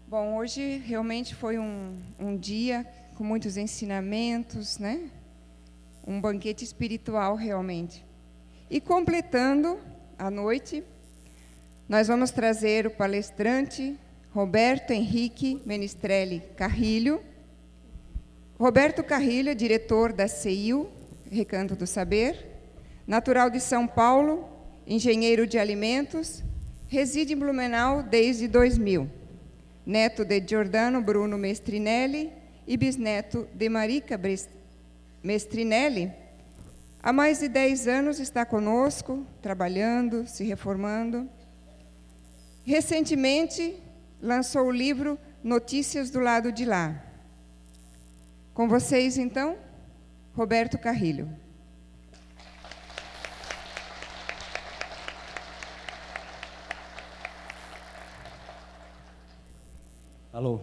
Bom, hoje realmente foi um dia com muitos ensinamentos, né? Um banquete espiritual realmente. E completando a noite, nós vamos trazer o palestrante Roberto Henrique Menestrelli Carrilho. Roberto Carrilho é diretor da CEIU, Recanto do Saber, natural de São Paulo, engenheiro de alimentos, reside em Blumenau desde 2000. Neto de Giordano Bruno Mestrinelli e bisneto de Marica Mestrinelli, há mais de 10 anos está conosco, trabalhando, se reformando. Recentemente, lançou o livro Notícias do Lado de Lá. Com vocês, então, Roberto Carrilho. Alô,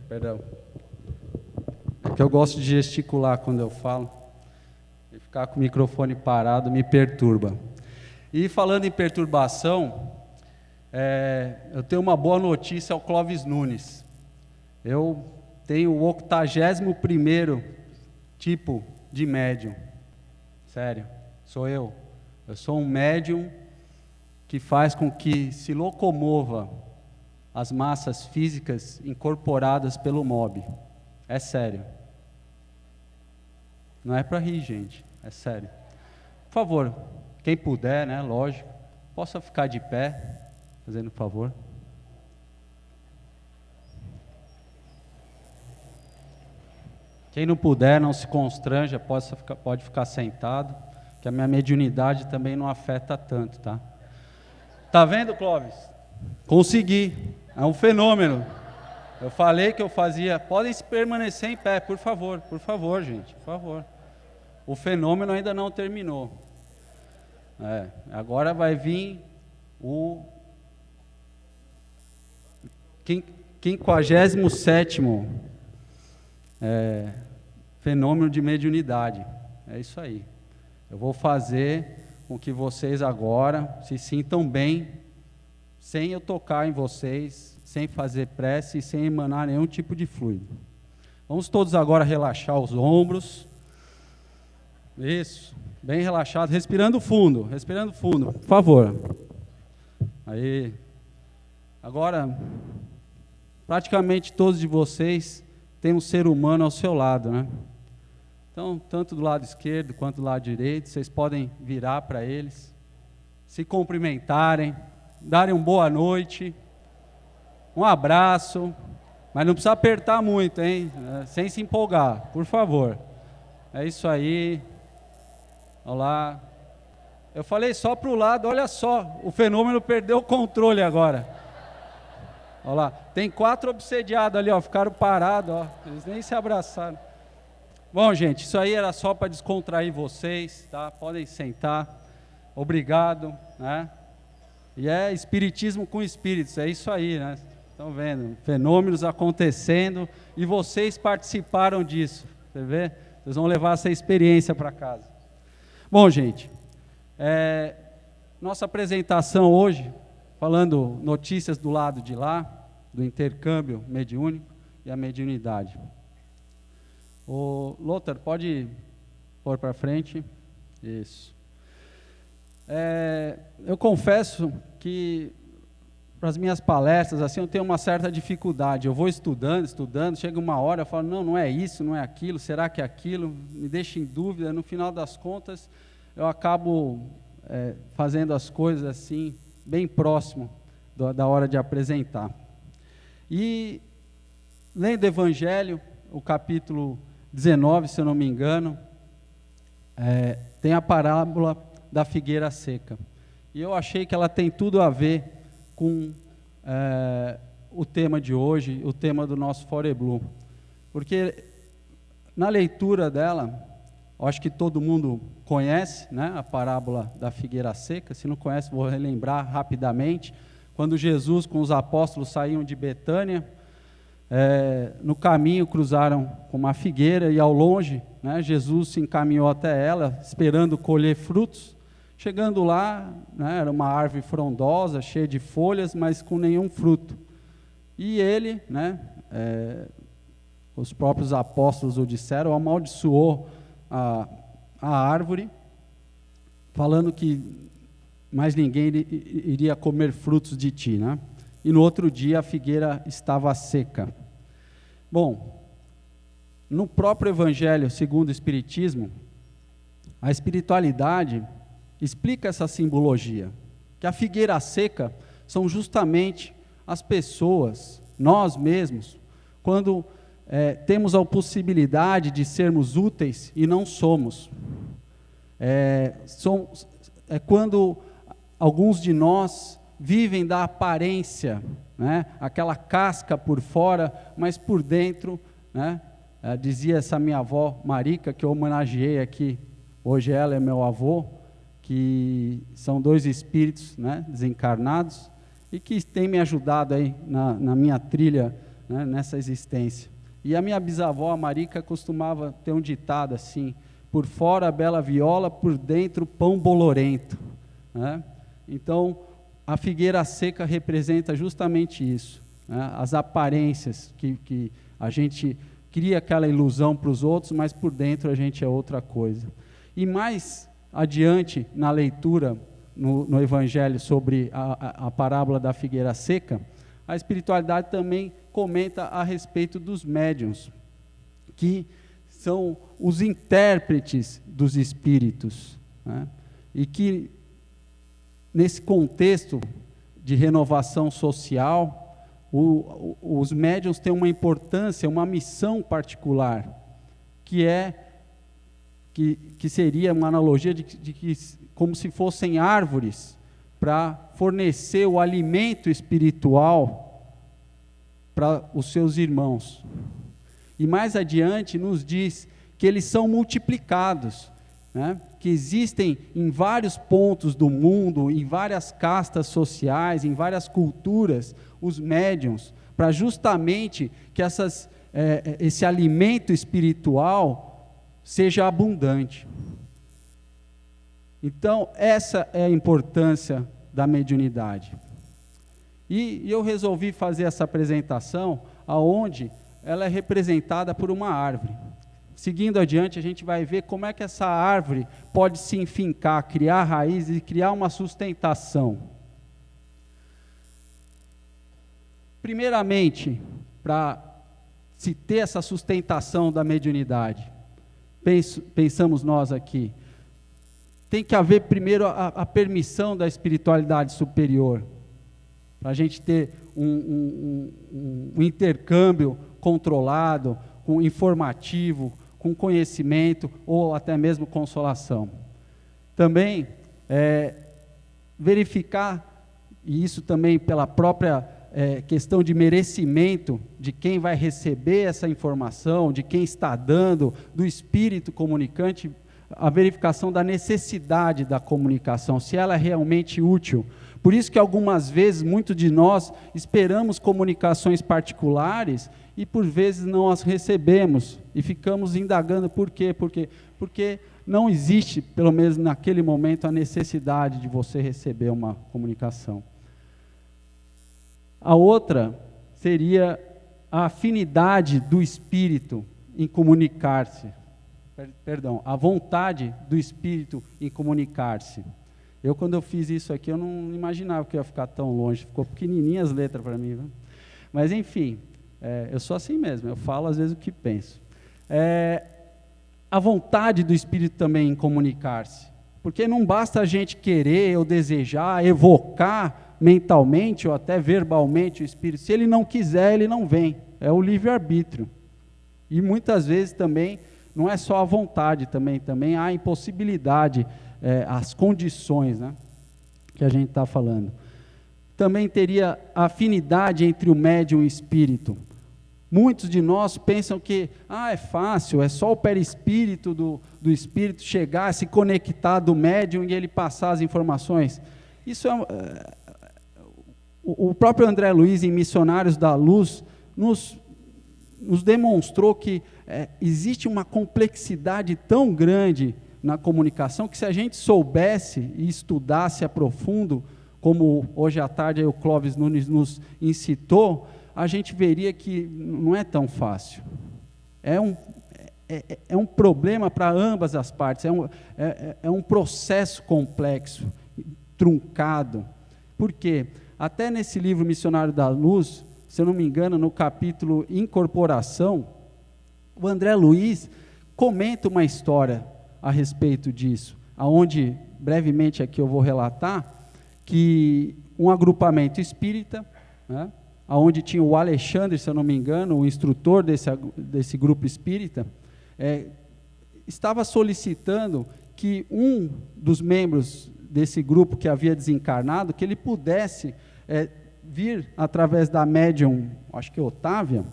perdão. É que eu gosto de gesticular quando eu falo. E ficar com o microfone parado me perturba. E falando em perturbação, eu tenho uma boa notícia ao Clóvis Nunes. Eu tenho o 81º tipo de médium. Sério, sou eu. Eu sou um médium que faz com que se locomova as massas físicas incorporadas pelo MOB. É sério. Não é para rir, gente. É sério. Por favor, quem puder, né, lógico, possa ficar de pé, fazendo favor. Quem não puder, não se constranja, pode ficar sentado, que a minha mediunidade também não afeta tanto, tá? Tá vendo, Clóvis? Consegui. É um fenômeno. Eu falei que eu fazia. Podem permanecer em pé, por favor, gente, por favor. O fenômeno ainda não terminou. Agora vai vir o 57º fenômeno de mediunidade. É isso aí. Eu vou fazer com que vocês agora se sintam bem, sem eu tocar em vocês, sem fazer prece e sem emanar nenhum tipo de fluido. Vamos todos agora relaxar os ombros. Isso, bem relaxado, respirando fundo, por favor. Aí, agora, praticamente todos de vocês têm um ser humano ao seu lado, né? Então, tanto do lado esquerdo quanto do lado direito, vocês podem virar para eles, se cumprimentarem, darem uma boa noite, um abraço, mas não precisa apertar muito, hein? Sem se empolgar, por favor. É isso aí. Olá. Eu falei só para o lado, olha só, o fenômeno perdeu o controle agora. Olha lá, tem 4 obsediados ali, ó, ficaram parados, ó, eles nem se abraçaram. Bom, gente, isso aí era só para descontrair vocês, tá? Podem sentar. Obrigado, né? E é espiritismo com espíritos, é isso aí, né? Estão vendo? Fenômenos acontecendo e vocês participaram disso, você vê? Vocês vão levar essa experiência para casa. Bom, gente, nossa apresentação hoje, falando notícias do lado de lá, do intercâmbio mediúnico e a mediunidade. O Lothar, pode pôr para frente? Isso. Eu confesso que para as minhas palestras, assim, eu tenho uma certa dificuldade. Eu vou estudando, chega uma hora, eu falo, não é isso, não é aquilo, será que é aquilo? Me deixa em dúvida, no final das contas, eu acabo fazendo as coisas assim, bem próximo da hora de apresentar. E, lendo o Evangelho, o capítulo 19, se eu não me engano, tem a parábola da figueira seca. E eu achei que ela tem tudo a ver com o tema de hoje, o tema do nosso Foreblue. Porque na leitura dela, eu acho que todo mundo conhece, né, a parábola da figueira seca. Se não conhece, vou relembrar rapidamente. Quando Jesus com os apóstolos saíam de Betânia, no caminho cruzaram com uma figueira e ao longe, né, Jesus se encaminhou até ela, esperando colher frutos. Chegando lá, né, era uma árvore frondosa, cheia de folhas, mas com nenhum fruto. E ele, né, os próprios apóstolos o disseram, amaldiçoou a árvore, falando que mais ninguém iria comer frutos de ti, né? E no outro dia a figueira estava seca. Bom, no próprio Evangelho segundo o Espiritismo, a espiritualidade explica essa simbologia, que a figueira seca são justamente as pessoas, nós mesmos, quando temos a possibilidade de sermos úteis e não somos. É quando alguns de nós vivem da aparência, né? Aquela casca por fora, mas por dentro, né? Dizia essa minha avó Marica, que eu homenageei aqui, hoje ela é meu avô, que são 2 espíritos, né, desencarnados, e que têm me ajudado aí na minha trilha, né, nessa existência. E a minha bisavó, a Marica, costumava ter um ditado assim: por fora a bela viola, por dentro pão bolorento, né? Então, a figueira seca representa justamente isso, né? As aparências que a gente cria aquela ilusão para os outros, mas por dentro a gente é outra coisa. E mais adiante, na leitura, no Evangelho, sobre a parábola da figueira seca, a espiritualidade também comenta a respeito dos médiuns, que são os intérpretes dos espíritos, né? E que, nesse contexto de renovação social, os médiuns têm uma importância, uma missão particular, que seria uma analogia de que como se fossem árvores para fornecer o alimento espiritual para os seus irmãos. E mais adiante nos diz que eles são multiplicados, né? Que existem em vários pontos do mundo, em várias castas sociais, em várias culturas, os médiuns, para justamente que esse alimento espiritual seja abundante. Então, essa é a importância da mediunidade. E eu resolvi fazer essa apresentação, aonde ela é representada por uma árvore. Seguindo adiante, a gente vai ver como é que essa árvore pode se enfincar, criar raízes e criar uma sustentação. Primeiramente, para se ter essa sustentação da mediunidade, pensamos nós aqui, tem que haver primeiro a permissão da espiritualidade superior, para a gente ter um intercâmbio controlado, informativo, com conhecimento ou até mesmo consolação. Também verificar, e isso também pela própria questão de merecimento de quem vai receber essa informação, de quem está dando, do espírito comunicante, a verificação da necessidade da comunicação, se ela é realmente útil. Por isso que algumas vezes, muitos de nós esperamos comunicações particulares e por vezes não as recebemos e ficamos indagando por quê? Porque não existe, pelo menos naquele momento, a necessidade de você receber uma comunicação. A outra seria a afinidade do espírito em comunicar-se. A vontade do espírito em comunicar-se. Quando eu fiz isso aqui, eu não imaginava que ia ficar tão longe, ficou pequenininha as letras para mim, viu? Mas enfim, eu sou assim mesmo, eu falo às vezes o que penso. A vontade do espírito também em comunicar-se, porque não basta a gente querer ou desejar, evocar mentalmente ou até verbalmente o espírito, se ele não quiser, ele não vem, é o livre-arbítrio. E muitas vezes também, não é só a vontade, também há a impossibilidade, as condições, né, que a gente está falando. Também teria a afinidade entre o médium e o espírito. Muitos de nós pensam que é fácil, é só o perispírito do espírito chegar, se conectar do médium e ele passar as informações. Isso o próprio André Luiz, em Missionários da Luz, nos demonstrou que existe uma complexidade tão grande na comunicação, que se a gente soubesse e estudasse a profundo, como hoje à tarde o Clóvis Nunes nos incitou, a gente veria que não é tão fácil. É um problema para ambas as partes, é um processo complexo, truncado. Por quê? Até nesse livro Missionário da Luz, se eu não me engano, no capítulo Incorporação, o André Luiz comenta uma história a respeito disso, aonde, brevemente aqui eu vou relatar, que um agrupamento espírita, né, onde tinha o Alexandre, se eu não me engano, o instrutor desse grupo espírita, estava solicitando que um dos membros desse grupo que havia desencarnado, que ele pudesse vir através da médium, acho que Otávia,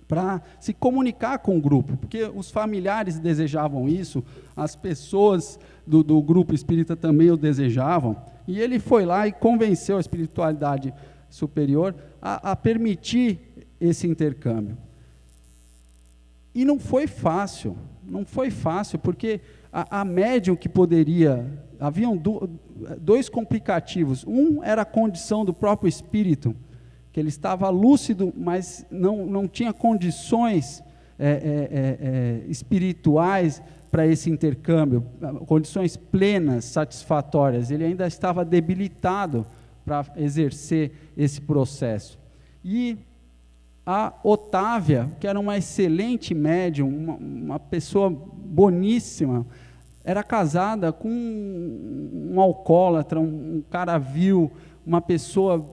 para se comunicar com o grupo, porque os familiares desejavam isso, as pessoas do grupo espírita também o desejavam, e ele foi lá e convenceu a espiritualidade superior a permitir esse intercâmbio. E não foi fácil, porque a médium que poderia, haviam dois complicativos. Um era a condição do próprio espírito, que ele estava lúcido, mas não tinha condições espirituais para esse intercâmbio, condições plenas, satisfatórias. Ele ainda estava debilitado para exercer esse processo. E a Otávia, que era uma excelente médium, uma pessoa boníssima, era casada com um alcoólatra, um cara vil, uma pessoa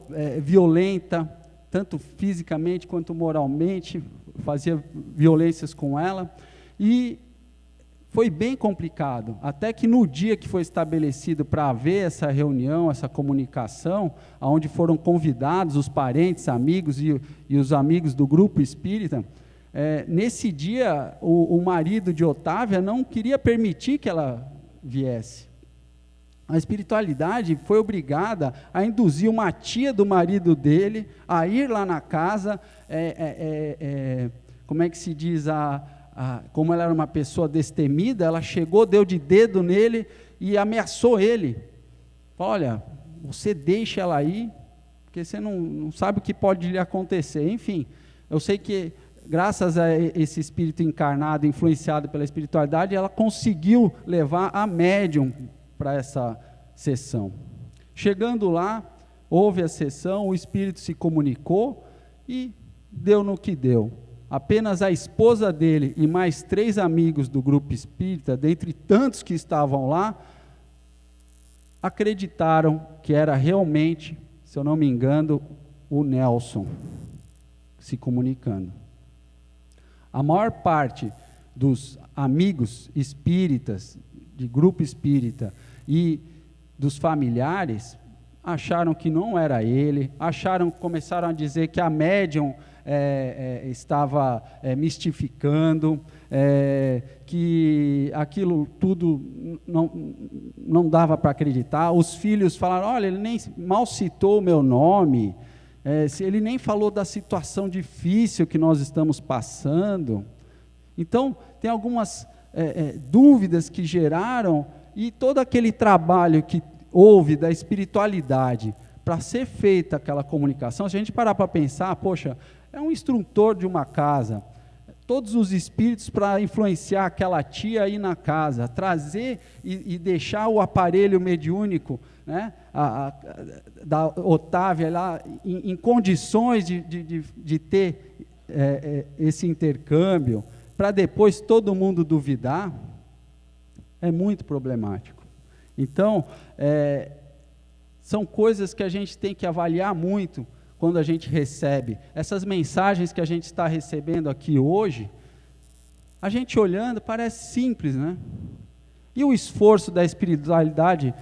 violenta, tanto fisicamente quanto moralmente, fazia violências com ela, e foi bem complicado, até que no dia que foi estabelecido para haver essa reunião, essa comunicação, onde foram convidados os parentes, amigos e os amigos do grupo espírita, nesse dia o marido de Otávia não queria permitir que ela viesse. A espiritualidade foi obrigada a induzir uma tia do marido dele a ir lá na casa, como é que se diz, como ela era uma pessoa destemida, ela chegou, deu de dedo nele e ameaçou ele. Olha, você deixa ela aí, porque você não sabe o que pode lhe acontecer. Enfim, eu sei que graças a esse espírito encarnado, influenciado pela espiritualidade, ela conseguiu levar a médium para essa sessão. Chegando lá, houve a sessão, o espírito se comunicou e deu no que deu. Apenas a esposa dele e mais 3 amigos do grupo espírita, dentre tantos que estavam lá, acreditaram que era realmente, se eu não me engano, o Nelson se comunicando. A maior parte dos amigos espíritas, de grupo espírita e dos familiares, acharam que não era ele, começaram a dizer que a médium estava mistificando, que aquilo tudo não dava para acreditar. Os filhos falaram, olha, ele nem mal citou o meu nome, ele nem falou da situação difícil que nós estamos passando. Então, tem algumas dúvidas que geraram, e todo aquele trabalho que houve da espiritualidade para ser feita aquela comunicação, se a gente parar para pensar, poxa, é um instrutor de uma casa, todos os espíritos para influenciar aquela tia aí na casa, trazer e deixar o aparelho mediúnico, né, da Otávia lá, em condições de ter esse intercâmbio, para depois todo mundo duvidar, é muito problemático. Então, são coisas que a gente tem que avaliar muito quando a gente recebe. Essas mensagens que a gente está recebendo aqui hoje, a gente olhando, parece simples, né? E o esforço da espiritualidade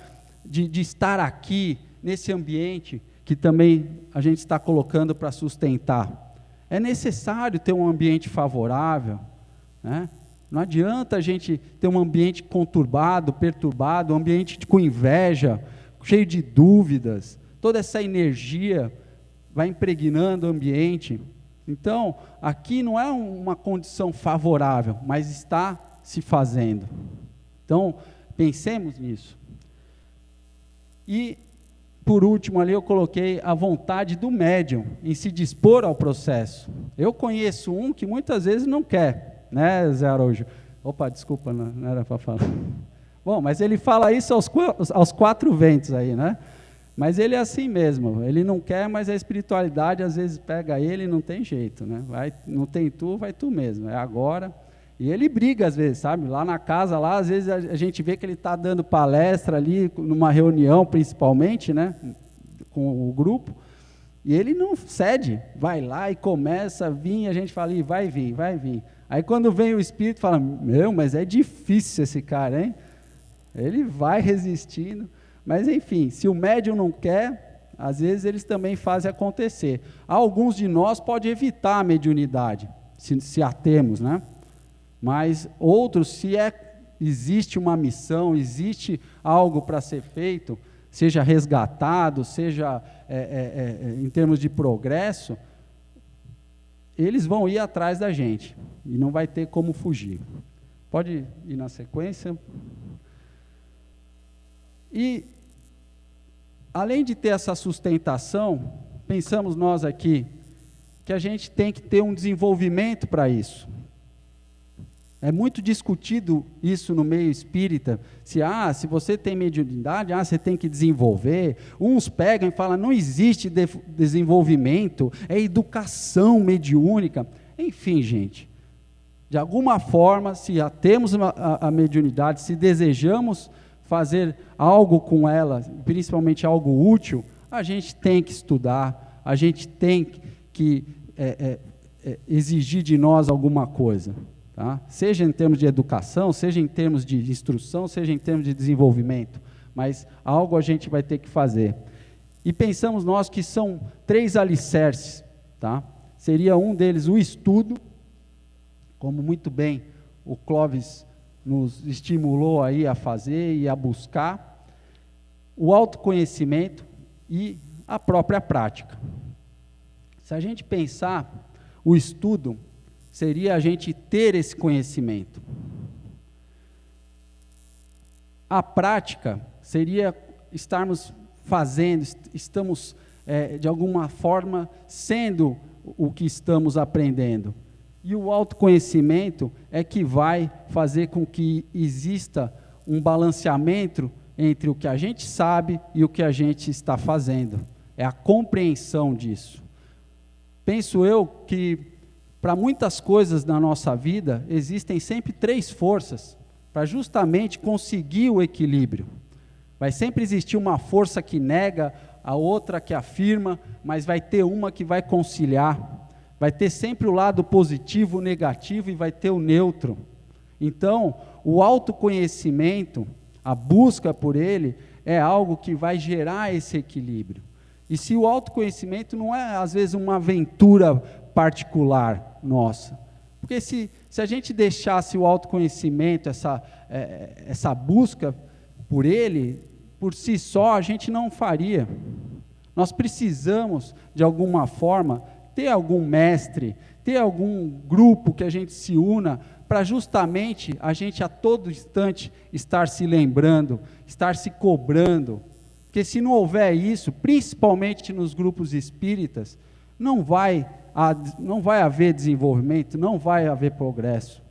de estar aqui, nesse ambiente, que também a gente está colocando para sustentar. É necessário ter um ambiente favorável, né? Não adianta a gente ter um ambiente conturbado, perturbado, um ambiente com inveja, cheio de dúvidas, toda essa energia vai impregnando o ambiente. Então, aqui não é uma condição favorável, mas está se fazendo. Então, pensemos nisso. E por último ali eu coloquei a vontade do médium em se dispor ao processo. Eu conheço um que muitas vezes não quer, né, Zé Araújo? Opa, desculpa, não era para falar. Bom, mas ele fala isso aos quatro ventos aí, né? Mas ele é assim mesmo, ele não quer, mas a espiritualidade às vezes pega ele e não tem jeito, né? Não tem tu, vai tu mesmo, é agora. E ele briga às vezes, sabe? Lá na casa, lá, às vezes a gente vê que ele está dando palestra ali, numa reunião principalmente, né? Com o grupo, e ele não cede, vai lá e começa a vir, a gente fala, e vai vir, vai vir. Aí quando vem o espírito, fala, mas é difícil esse cara, hein? Ele vai resistindo, mas enfim, se o médium não quer, às vezes eles também fazem acontecer. Alguns de nós podem evitar a mediunidade, se a temos, né? Mas outros, se existe uma missão, existe algo para ser feito, seja resgatado, seja em termos de progresso, eles vão ir atrás da gente, e não vai ter como fugir. Pode ir na sequência. E, além de ter essa sustentação, pensamos nós aqui, que a gente tem que ter um desenvolvimento para isso. É muito discutido isso no meio espírita, se você tem mediunidade, você tem que desenvolver. Uns pegam e falam, não existe desenvolvimento, é educação mediúnica. Enfim, gente, de alguma forma, se já temos a mediunidade, se desejamos fazer algo com ela, principalmente algo útil, a gente tem que estudar, a gente tem que exigir de nós alguma coisa. Tá? Seja em termos de educação, seja em termos de instrução, seja em termos de desenvolvimento, mas algo a gente vai ter que fazer. E pensamos nós que são 3 alicerces, tá? Seria um deles o estudo, como muito bem o Clóvis nos estimulou aí a fazer e a buscar, o autoconhecimento e a própria prática. Se a gente pensar, o estudo seria a gente ter esse conhecimento. A prática seria estarmos fazendo, estamos, de alguma forma, sendo o que estamos aprendendo. E o autoconhecimento é que vai fazer com que exista um balanceamento entre o que a gente sabe e o que a gente está fazendo. É a compreensão disso. Penso eu que, para muitas coisas na nossa vida, existem sempre 3 forças para justamente conseguir o equilíbrio. Vai sempre existir uma força que nega, a outra que afirma, mas vai ter uma que vai conciliar. Vai ter sempre o lado positivo, o negativo, e vai ter o neutro. Então, o autoconhecimento, a busca por ele, é algo que vai gerar esse equilíbrio. E se o autoconhecimento não é, às vezes, uma aventura particular nossa, porque se a gente deixasse o autoconhecimento, essa busca por ele, por si só, a gente não faria. Nós precisamos, de alguma forma, ter algum mestre, ter algum grupo que a gente se una, para justamente a gente a todo instante estar se lembrando, estar se cobrando, porque se não houver isso, principalmente nos grupos espíritas, não vai haver desenvolvimento, não vai haver progresso,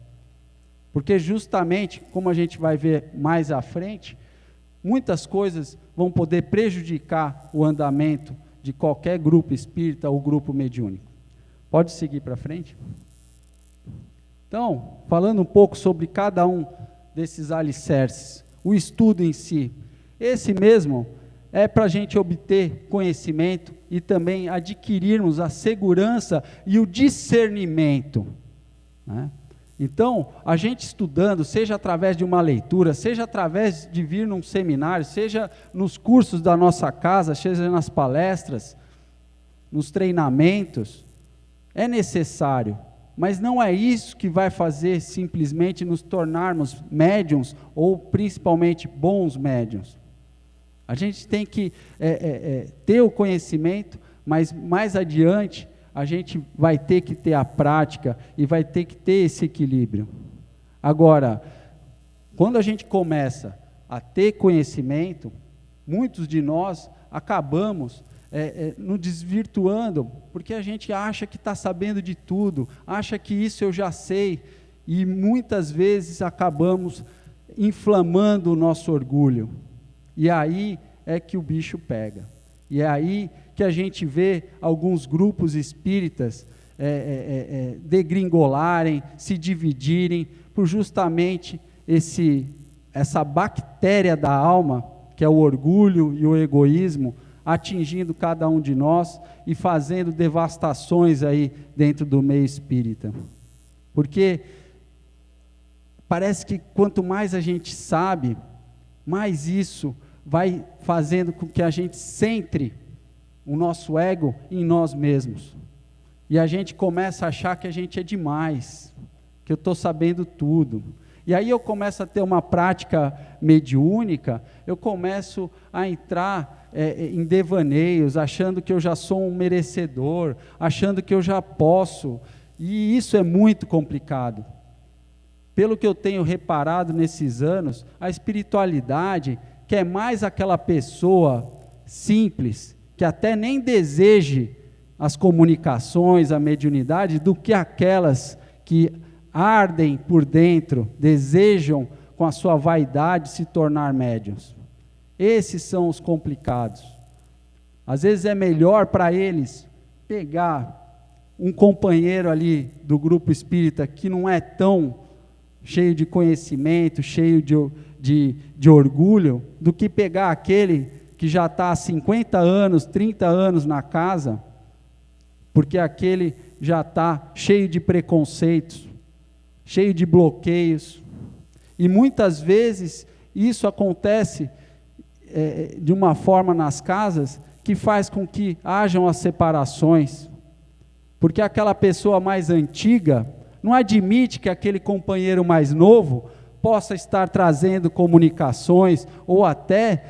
porque justamente, como a gente vai ver mais à frente, muitas coisas vão poder prejudicar o andamento de qualquer grupo espírita ou grupo mediúnico. Pode seguir para frente? Então, falando um pouco sobre cada um desses alicerces, o estudo em si, esse mesmo é para a gente obter conhecimento e também adquirirmos a segurança e o discernimento, né? Então, a gente estudando, seja através de uma leitura, seja através de vir num seminário, seja nos cursos da nossa casa, seja nas palestras, nos treinamentos, é necessário, mas não é isso que vai fazer simplesmente nos tornarmos médiuns, ou principalmente bons médiuns. A gente tem que ter o conhecimento, mas mais adiante, a gente vai ter que ter a prática e vai ter que ter esse equilíbrio. Agora, quando a gente começa a ter conhecimento, muitos de nós, acabamos nos desvirtuando, porque a gente acha que está sabendo de tudo, acha que isso eu já sei, e muitas vezes acabamos inflamando o nosso orgulho, e aí é que o bicho pega, e é aí que a gente vê alguns grupos espíritas degringolarem, se dividirem, por justamente essa bactéria da alma, que é o orgulho e o egoísmo, atingindo cada um de nós e fazendo devastações aí dentro do meio espírita. Porque parece que quanto mais a gente sabe, mais isso vai fazendo com que a gente centre o nosso ego em nós mesmos. E a gente começa a achar que a gente é demais, que eu estou sabendo tudo. E aí eu começo a ter uma prática mediúnica, eu começo a entrar em devaneios, achando que eu já sou um merecedor, achando que eu já posso, e isso é muito complicado. Pelo que eu tenho reparado nesses anos, a espiritualidade quer mais aquela pessoa simples, que até nem deseje as comunicações, a mediunidade, do que aquelas que ardem por dentro, desejam com a sua vaidade se tornar médiuns. Esses são os complicados. Às vezes é melhor para eles pegar um companheiro ali do grupo espírita que não é tão cheio de conhecimento, cheio de orgulho, do que pegar aquele que já está há 50 anos, 30 anos na casa, porque aquele já está cheio de preconceitos, cheio de bloqueios, e muitas vezes isso acontece de uma forma nas casas que faz com que hajam as separações, porque aquela pessoa mais antiga não admite que aquele companheiro mais novo possa estar trazendo comunicações, ou até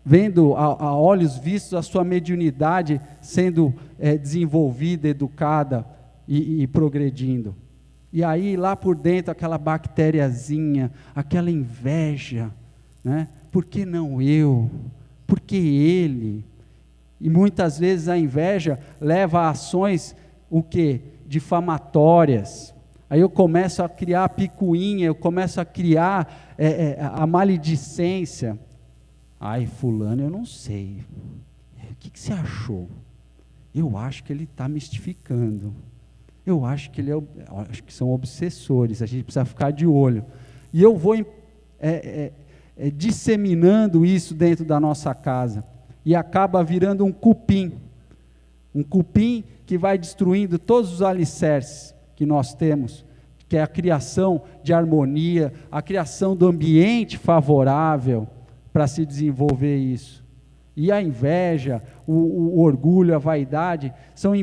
vendo a olhos vistos a sua mediunidade sendo desenvolvida, educada e progredindo. E aí lá por dentro aquela bactériazinha, aquela inveja, né? Por que não eu? Por que ele? E muitas vezes a inveja leva a ações, o quê? Difamatórias. Aí eu começo a criar picuinha, eu começo a criar a maledicência. Ai, fulano, eu não sei. O que você achou? Eu acho que ele está mistificando. Eu acho que acho que são obsessores, a gente precisa ficar de olho. E eu vou disseminando isso dentro da nossa casa, e acaba virando um cupim que vai destruindo todos os alicerces que nós temos, que é a criação de harmonia, a criação do ambiente favorável para se desenvolver isso. E a inveja, o orgulho, a vaidade, são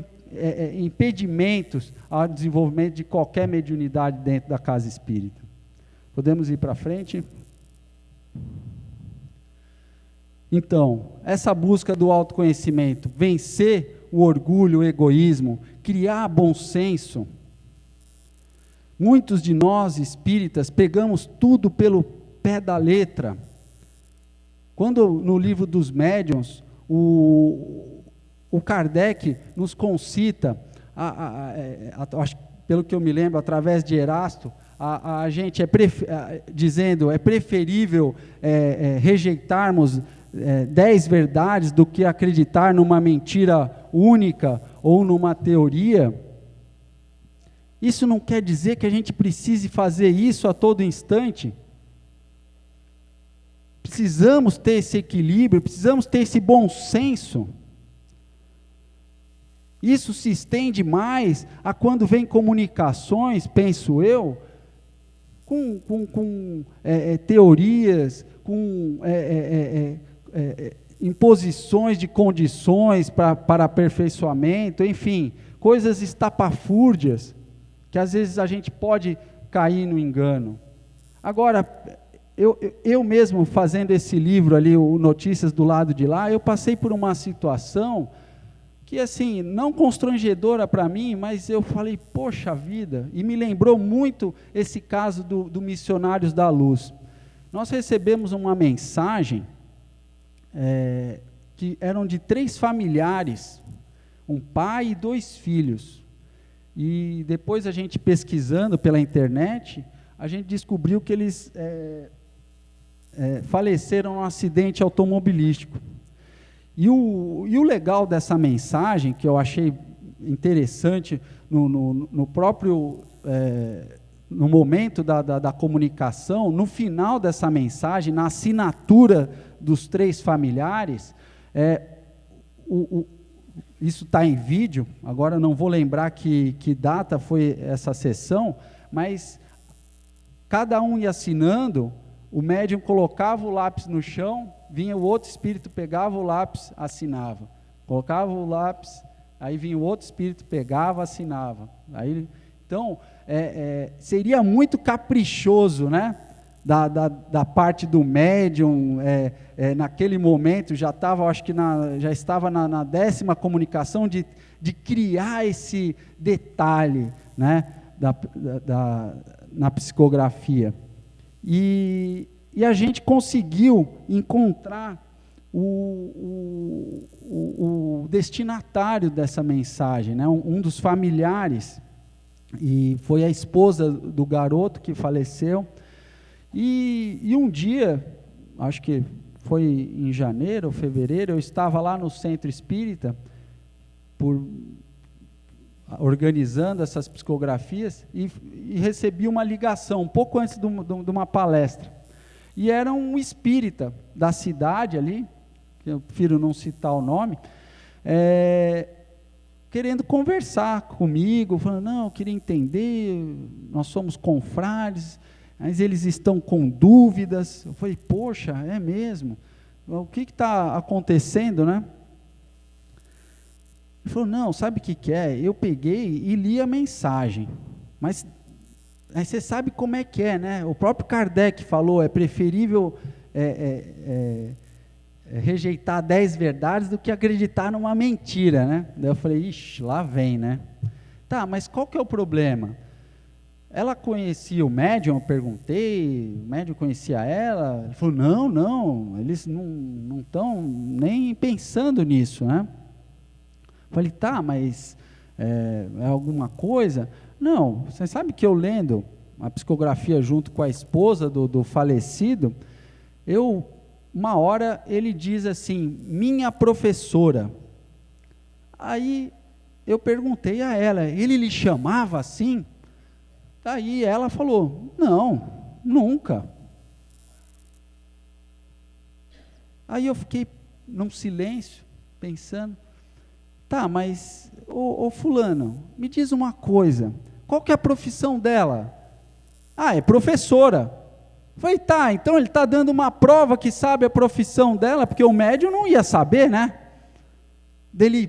impedimentos ao desenvolvimento de qualquer mediunidade dentro da casa espírita. Podemos ir para frente? Então, essa busca do autoconhecimento, vencer o orgulho, o egoísmo, criar bom senso. Muitos de nós espíritas pegamos tudo pelo pé da letra. Quando no livro dos médiuns, o Kardec nos concita, acho, pelo que eu me lembro, através de Erasto, a gente dizendo, é preferível rejeitarmos 10 verdades do que acreditar numa mentira única ou numa teoria. Isso não quer dizer que a gente precise fazer isso a todo instante. Precisamos ter esse equilíbrio, precisamos ter esse bom senso. Isso se estende mais a quando vem comunicações, penso eu, com teorias, com imposições de condições para aperfeiçoamento, enfim, coisas estapafúrdias, que às vezes a gente pode cair no engano. Agora, eu mesmo fazendo esse livro ali, o Notícias do Lado de Lá, eu passei por uma situação que assim, não constrangedora para mim, mas eu falei, poxa vida, e me lembrou muito esse caso do Missionários da Luz. Nós recebemos uma mensagem que eram de 3 familiares, um pai e 2 filhos. E depois a gente pesquisando pela internet, a gente descobriu que eles faleceram num acidente automobilístico. E o legal dessa mensagem, que eu achei interessante no próprio, no momento da comunicação, no final dessa mensagem, na assinatura dos 3 familiares, isso está em vídeo, agora não vou lembrar que data foi essa sessão, mas cada um ia assinando, o médium colocava o lápis no chão, vinha o outro espírito, pegava o lápis, assinava. Colocava o lápis, aí vinha o outro espírito, pegava, assinava. Então, seria muito caprichoso, né? Da parte do médium, naquele momento, já estava, acho que já estava na 10ª comunicação, de criar esse detalhe, né? Na psicografia. E a gente conseguiu encontrar o destinatário dessa mensagem, né? Um dos familiares, e foi a esposa do garoto que faleceu. E um dia, acho que foi em janeiro ou fevereiro, eu estava lá no Centro Espírita, organizando essas psicografias, e recebi uma ligação, um pouco antes de uma palestra. E era um espírita da cidade ali, eu prefiro não citar o nome, querendo conversar comigo, falando, não, eu queria entender, nós somos confrades, mas eles estão com dúvidas. Eu falei, poxa, é mesmo? O que está acontecendo, né? Ele falou, não, sabe o que é? Eu peguei e li a mensagem, mas aí você sabe como é que é, né? O próprio Kardec falou, é preferível rejeitar 10 verdades do que acreditar numa mentira, né? Daí eu falei, ixi, lá vem, né? Tá, mas qual que é o problema? Ela conhecia o médium, eu perguntei, o médium conhecia ela? Ele falou, não, eles não estão nem pensando nisso, né? Eu falei, tá, mas é alguma coisa? Não, você sabe que eu lendo a psicografia junto com a esposa do falecido, uma hora ele diz assim, minha professora. Aí eu perguntei a ela, ele lhe chamava assim? Daí ela falou, não, nunca. Aí eu fiquei num silêncio, pensando, tá, mas, ô fulano, me diz uma coisa, qual que é a profissão dela? Ah, é professora. Falei, tá, então ele está dando uma prova que sabe a profissão dela, porque o médium não ia saber, né? Dele,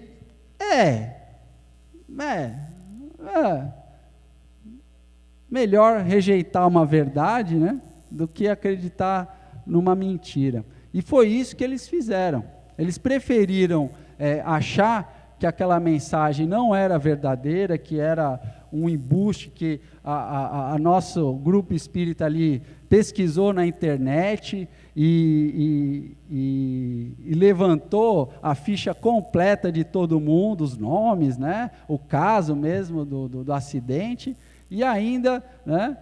melhor rejeitar uma verdade, né, do que acreditar numa mentira. E foi isso que eles fizeram. Eles preferiram achar que aquela mensagem não era verdadeira, que era um embuste que a nosso grupo espírita ali pesquisou na internet e levantou a ficha completa de todo mundo, os nomes, né, o caso mesmo do acidente. E ainda, né,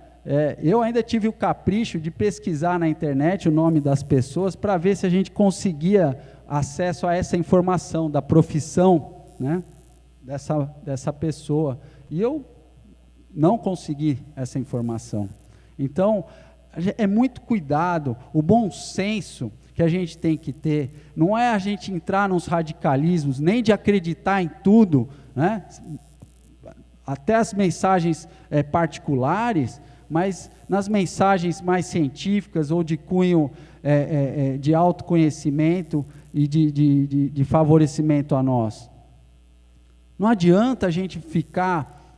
eu ainda tive o capricho de pesquisar na internet o nome das pessoas para ver se a gente conseguia acesso a essa informação da profissão, né, dessa pessoa. E eu não consegui essa informação. Então, é muito cuidado, o bom senso que a gente tem que ter, não é a gente entrar nos radicalismos, nem de acreditar em tudo, né, até as mensagens particulares, mas nas mensagens mais científicas ou de cunho de autoconhecimento e de favorecimento a nós. Não adianta a gente ficar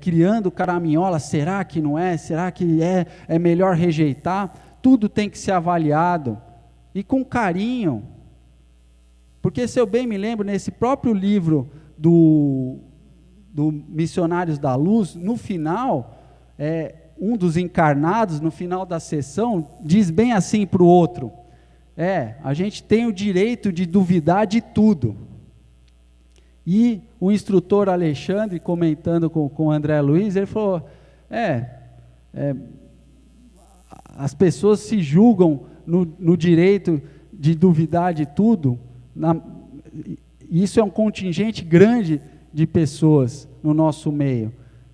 criando caraminhola, será que não é? Será que é melhor rejeitar? Tudo tem que ser avaliado, e com carinho, porque se eu bem me lembro, nesse próprio livro do Missionários da Luz, no final, um dos encarnados, no final da sessão, diz bem assim para o outro, a gente tem o direito de duvidar de tudo. E o instrutor Alexandre, comentando com o André Luiz, ele falou, as pessoas se julgam no direito de duvidar de tudo, isso é um contingente grande de pessoas no nosso meio.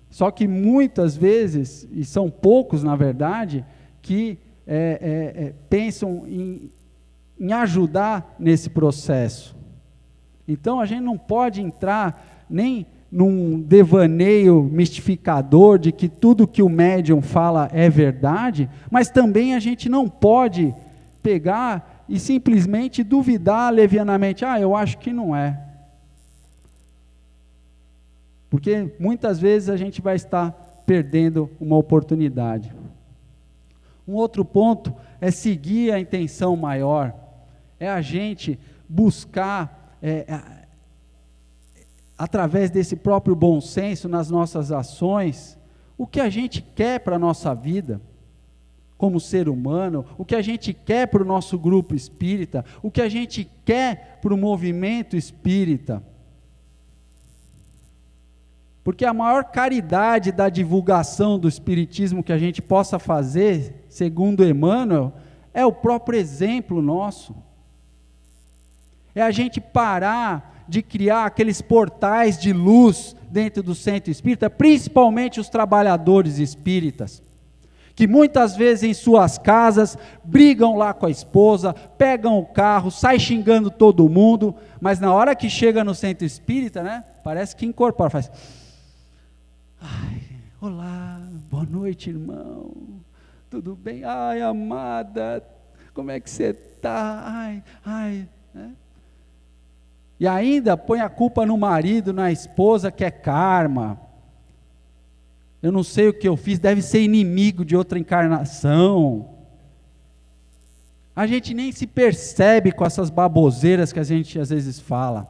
Só que muitas vezes, e são poucos na verdade, que pensam em ajudar nesse processo. Então a gente não pode entrar nem num devaneio mistificador de que tudo que o médium fala é verdade, mas também a gente não pode pegar e simplesmente duvidar levianamente, eu acho que não é. Porque muitas vezes a gente vai estar perdendo uma oportunidade. Um outro ponto é seguir a intenção maior, é a gente buscar, através desse próprio bom senso nas nossas ações, o que a gente quer para a nossa vida, como ser humano, o que a gente quer para o nosso grupo espírita, o que a gente quer para o movimento espírita. Porque a maior caridade da divulgação do espiritismo que a gente possa fazer, segundo Emmanuel, é o próprio exemplo nosso. É a gente parar de criar aqueles portais de luz dentro do centro espírita, principalmente os trabalhadores espíritas, que muitas vezes em suas casas brigam lá com a esposa, pegam o carro, saem xingando todo mundo, mas na hora que chega no centro espírita, parece que incorpora, faz... olá, boa noite, irmão, tudo bem? Ai, amada, como é que você está? E ainda põe a culpa no marido, na esposa, que é karma. Eu não sei o que eu fiz, deve ser inimigo de outra encarnação. A gente nem se percebe com essas baboseiras que a gente às vezes fala.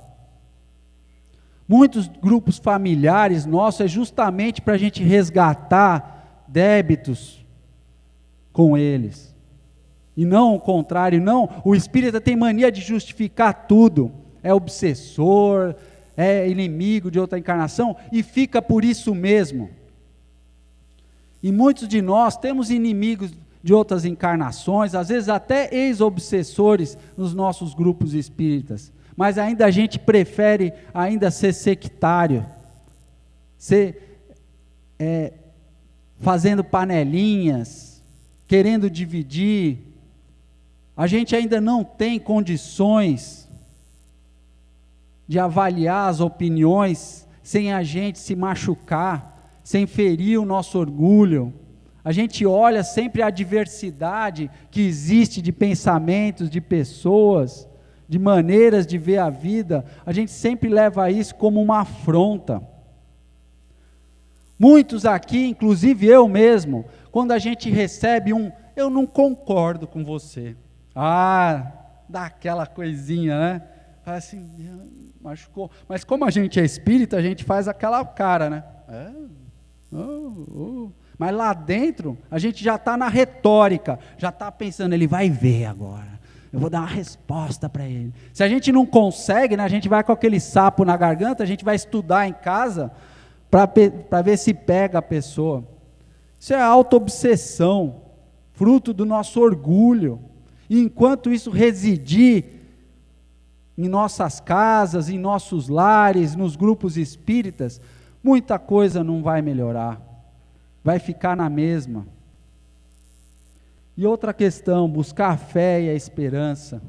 Muitos grupos familiares nossos é justamente para a gente resgatar débitos com eles. E não o contrário, não. O espírita tem mania de justificar tudo. É obsessor, é inimigo de outra encarnação, e fica por isso mesmo. E muitos de nós temos inimigos de outras encarnações, às vezes até ex-obsessores nos nossos grupos espíritas, mas ainda a gente prefere ainda ser sectário, fazendo panelinhas, querendo dividir. A gente ainda não tem condições de avaliar as opiniões sem a gente se machucar, sem ferir o nosso orgulho. A gente olha sempre a diversidade que existe de pensamentos, de pessoas, de maneiras de ver a vida, a gente sempre leva isso como uma afronta. Muitos aqui, inclusive eu mesmo, quando a gente recebe eu não concordo com você, dá aquela coisinha, né? Fala assim, machucou, mas como a gente é espírita, a gente faz aquela cara, né? Mas lá dentro, a gente já está na retórica, já está pensando, ele vai ver agora, eu vou dar uma resposta para ele. Se a gente não consegue, a gente vai com aquele sapo na garganta, a gente vai estudar em casa, para ver se pega a pessoa. Isso é auto-obsessão, fruto do nosso orgulho, e enquanto isso residir em nossas casas, em nossos lares, nos grupos espíritas, muita coisa não vai melhorar, vai ficar na mesma. E outra questão, buscar a fé e a esperança.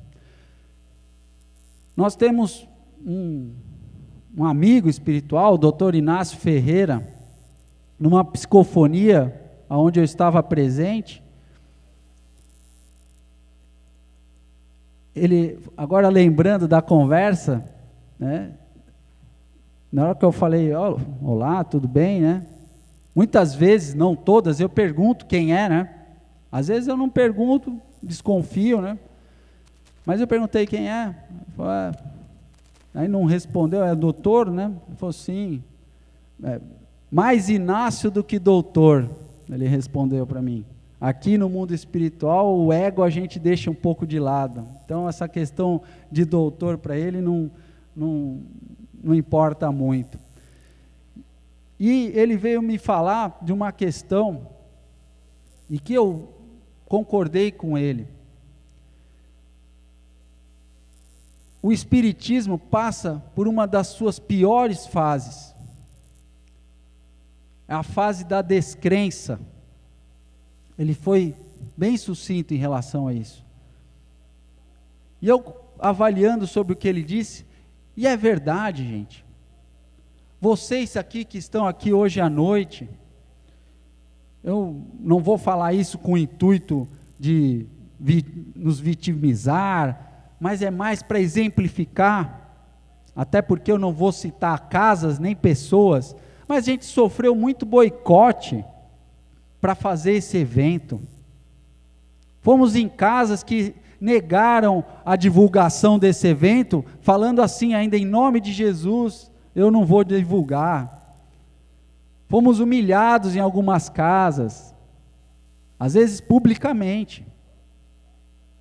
Nós temos um amigo espiritual, o Dr. Inácio Ferreira, numa psicofonia, onde eu estava presente, ele, agora lembrando da conversa, né, na hora que eu falei, olá, tudo bem, né? Muitas vezes, não todas, eu pergunto quem é, né? Às vezes eu não pergunto, desconfio, né? Mas eu perguntei quem é. Falei, aí não respondeu, é doutor, né? Ele falou, sim, mais Inácio do que doutor, ele respondeu para mim. Aqui no mundo espiritual, o ego a gente deixa um pouco de lado. Então, essa questão de doutor para ele não importa muito. E ele veio me falar de uma questão, e que eu concordei com ele. O Espiritismo passa por uma das suas piores fases. É a fase da descrença. Ele foi bem sucinto em relação a isso. E eu, avaliando sobre o que ele disse, e é verdade, gente. Vocês aqui que estão aqui hoje à noite, eu não vou falar isso com o intuito de nos vitimizar, mas é mais para exemplificar, até porque eu não vou citar casas nem pessoas, mas a gente sofreu muito boicote para fazer esse evento. Fomos em casas que negaram a divulgação desse evento, falando assim ainda, em nome de Jesus, eu não vou divulgar. Fomos humilhados em algumas casas, às vezes publicamente.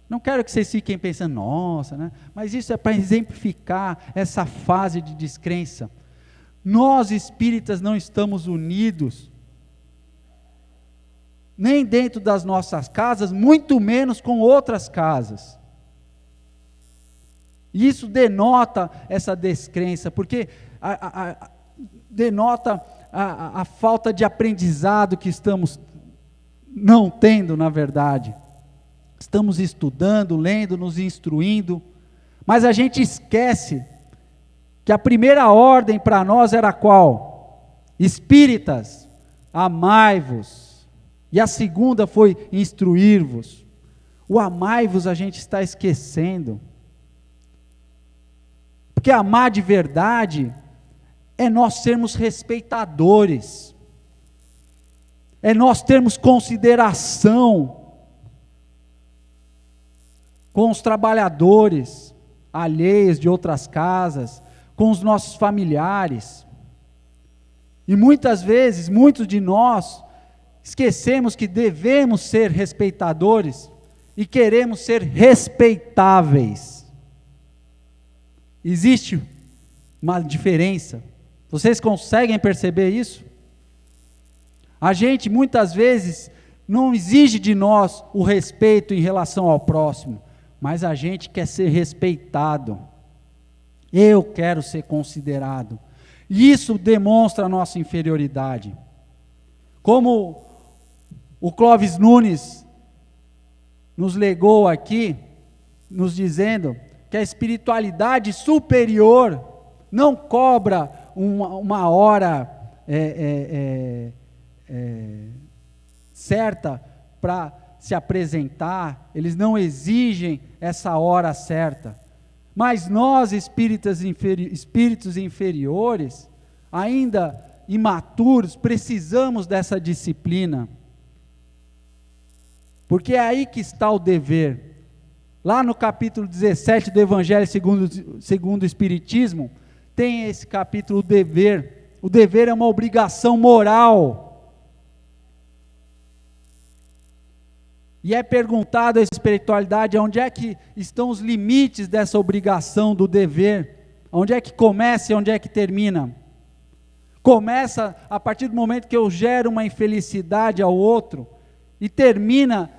Não quero que vocês fiquem pensando, nossa, né? Mas isso é para exemplificar essa fase de descrença. Nós espíritas não estamos unidos, nem dentro das nossas casas, muito menos com outras casas. Isso denota essa descrença, porque denota a falta de aprendizado que estamos não tendo, na verdade. Estamos estudando, lendo, nos instruindo, mas a gente esquece que a primeira ordem para nós era qual? Espíritas, amai-vos. E a segunda foi instruir-vos. O amai-vos a gente está esquecendo. Porque amar de verdade é nós sermos respeitadores. É nós termos consideração com os trabalhadores alheios de outras casas, com os nossos familiares. E muitas vezes, muitos de nós esquecemos que devemos ser respeitadores e queremos ser respeitáveis. Existe uma diferença. Vocês conseguem perceber isso? A gente muitas vezes não exige de nós o respeito em relação ao próximo, mas a gente quer ser respeitado. Eu quero ser considerado. E isso demonstra a nossa inferioridade. Como o Clóvis Nunes nos legou aqui, nos dizendo que a espiritualidade superior não cobra uma hora certa para se apresentar, eles não exigem essa hora certa, mas nós espíritos inferiores, ainda imaturos, precisamos dessa disciplina, porque é aí que está o dever. Lá no capítulo 17 do Evangelho segundo o Espiritismo, tem esse capítulo, o dever. O dever é uma obrigação moral. E é perguntado à espiritualidade, onde é que estão os limites dessa obrigação do dever? Onde é que começa e onde é que termina? Começa a partir do momento que eu gero uma infelicidade ao outro, e termina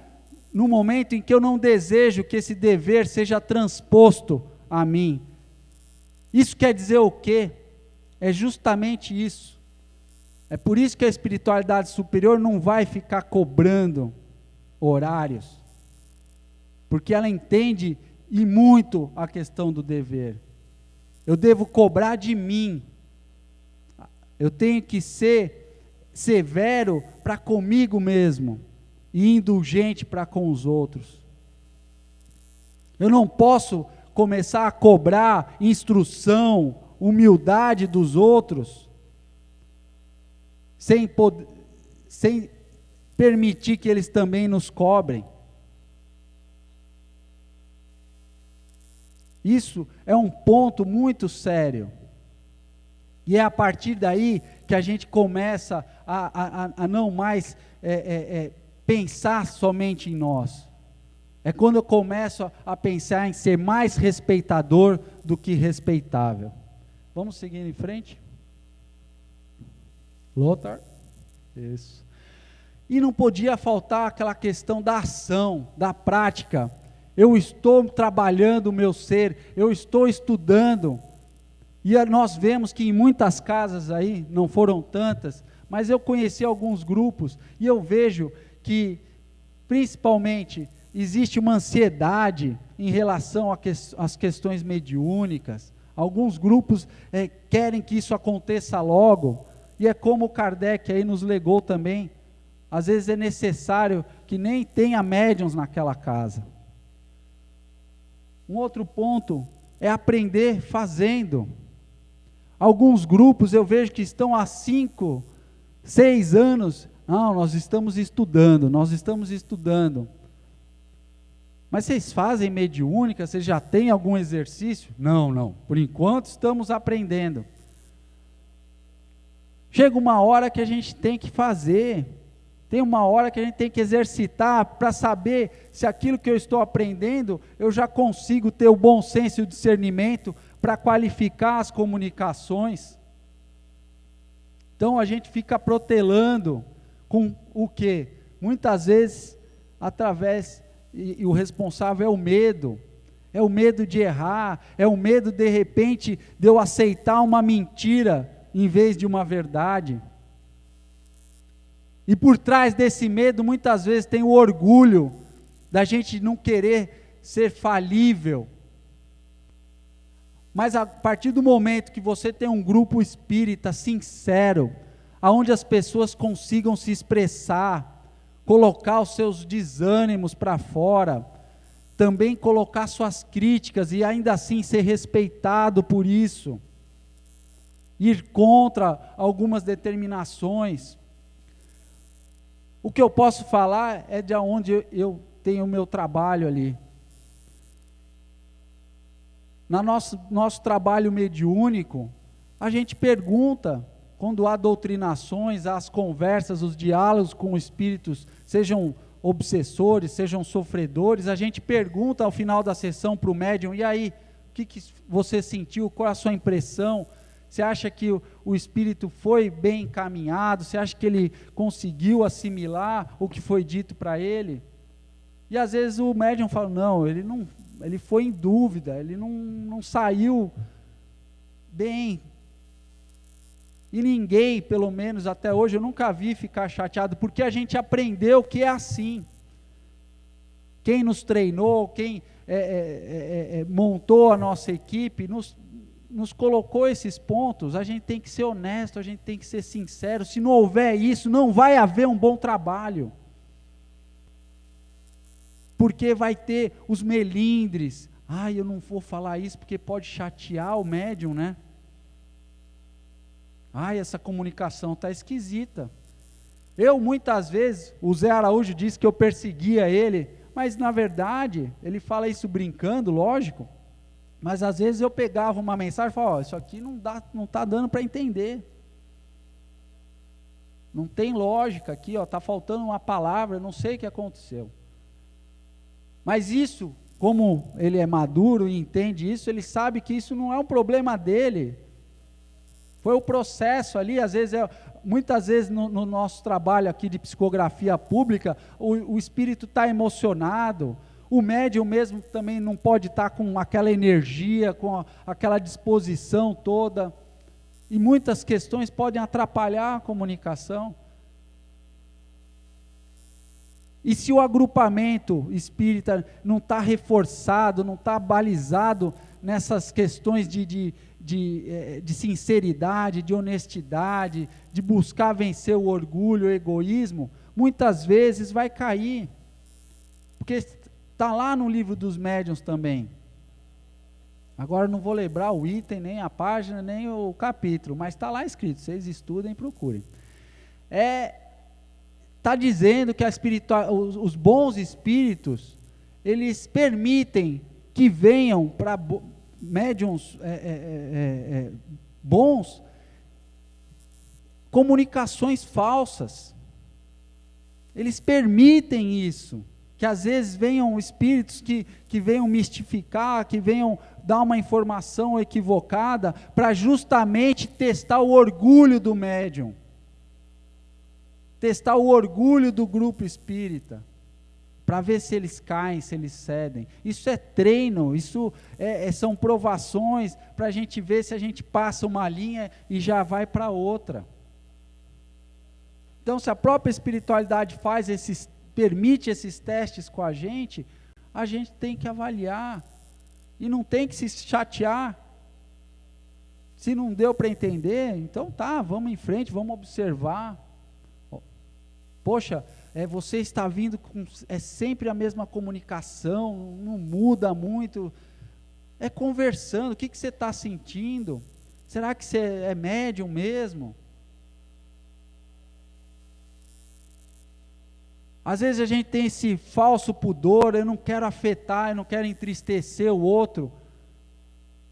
no momento em que eu não desejo que esse dever seja transposto a mim. Isso quer dizer o quê? É justamente isso. É por isso que a espiritualidade superior não vai ficar cobrando horários, porque ela entende e muito a questão do dever. Eu devo cobrar de mim, eu tenho que ser severo para comigo mesmo, e indulgente para com os outros. Eu não posso começar a cobrar instrução, humildade dos outros, sem permitir que eles também nos cobrem. Isso é um ponto muito sério. E é a partir daí que a gente começa a não mais pensar somente em nós. É quando eu começo a pensar em ser mais respeitador do que respeitável. Vamos seguir em frente? Lothar? Isso. E não podia faltar aquela questão da ação, da prática. Eu estou trabalhando o meu ser, eu estou estudando. E nós vemos que em muitas casas aí, não foram tantas, mas eu conheci alguns grupos e eu vejo que, principalmente, existe uma ansiedade em relação às questões mediúnicas. Alguns grupos querem que isso aconteça logo, e é como o Kardec aí nos legou também. Às vezes é necessário que nem tenha médiuns naquela casa. Um outro ponto é aprender fazendo. Alguns grupos eu vejo que estão há 5, 6 anos, não, nós estamos estudando. Mas vocês fazem mediúnica? Vocês já têm algum exercício? Não, por enquanto estamos aprendendo. Chega uma hora que a gente tem que fazer, tem uma hora que a gente tem que exercitar para saber se aquilo que eu estou aprendendo, eu já consigo ter o bom senso e o discernimento para qualificar as comunicações. Então a gente fica protelando com o quê? Muitas vezes através, e o responsável é o medo de errar, é o medo de repente de eu aceitar uma mentira em vez de uma verdade. E por trás desse medo muitas vezes tem o orgulho da gente não querer ser falível. Mas a partir do momento que você tem um grupo espírita sincero, aonde as pessoas consigam se expressar, colocar os seus desânimos para fora, também colocar suas críticas e ainda assim ser respeitado por isso, ir contra algumas determinações. O que eu posso falar é de onde eu tenho o meu trabalho ali. No nosso trabalho mediúnico, a gente pergunta, quando há doutrinações, há as conversas, os diálogos com espíritos, sejam obsessores, sejam sofredores, a gente pergunta ao final da sessão para o médium, e aí, o que você sentiu, qual é a sua impressão? Você acha que o espírito foi bem encaminhado? Você acha que ele conseguiu assimilar o que foi dito para ele? E às vezes o médium fala, não, ele foi em dúvida, ele não saiu bem. E ninguém, pelo menos até hoje, eu nunca vi ficar chateado, porque a gente aprendeu que é assim. Quem nos treinou, quem montou a nossa equipe, nos colocou esses pontos. A gente tem que ser honesto, a gente tem que ser sincero. Se não houver isso, não vai haver um bom trabalho. Porque vai ter os melindres. Eu não vou falar isso porque pode chatear o médium, né? Essa comunicação está esquisita. Muitas vezes, o Zé Araújo disse que eu perseguia ele, mas na verdade, ele fala isso brincando, lógico, mas às vezes eu pegava uma mensagem e falava, isso aqui não está dando para entender. Não tem lógica aqui, está faltando uma palavra, eu não sei o que aconteceu. Mas isso, como ele é maduro e entende isso, ele sabe que isso não é um problema dele. Foi o processo ali, muitas vezes no nosso trabalho aqui de psicografia pública, o espírito está emocionado, o médium mesmo também não pode estar com aquela energia, com aquela disposição toda, e muitas questões podem atrapalhar a comunicação. E se o agrupamento espírita não está reforçado, não está balizado nessas questões de sinceridade, de honestidade, de buscar vencer o orgulho, o egoísmo, muitas vezes vai cair, porque está lá no livro dos médiuns também. Agora não vou lembrar o item, nem a página, nem o capítulo, mas está lá escrito, vocês estudem e procurem. Está dizendo que os bons espíritos, eles permitem que venham para médiuns bons, comunicações falsas. Eles permitem isso, que às vezes venham espíritos que venham mistificar, que venham dar uma informação equivocada, para justamente testar o orgulho do médium, testar o orgulho do grupo espírita, para ver se eles caem, se eles cedem. Isso é treino, isso são provações, para a gente ver se a gente passa uma linha e já vai para outra. Então, se a própria espiritualidade permite esses testes com a gente tem que avaliar, e não tem que se chatear. Se não deu para entender, então tá, vamos em frente, vamos observar. Poxa, você está vindo com sempre a mesma comunicação, não muda muito, conversando, o que você está sentindo? Será que você é médium mesmo? Às vezes a gente tem esse falso pudor, eu não quero afetar, eu não quero entristecer o outro,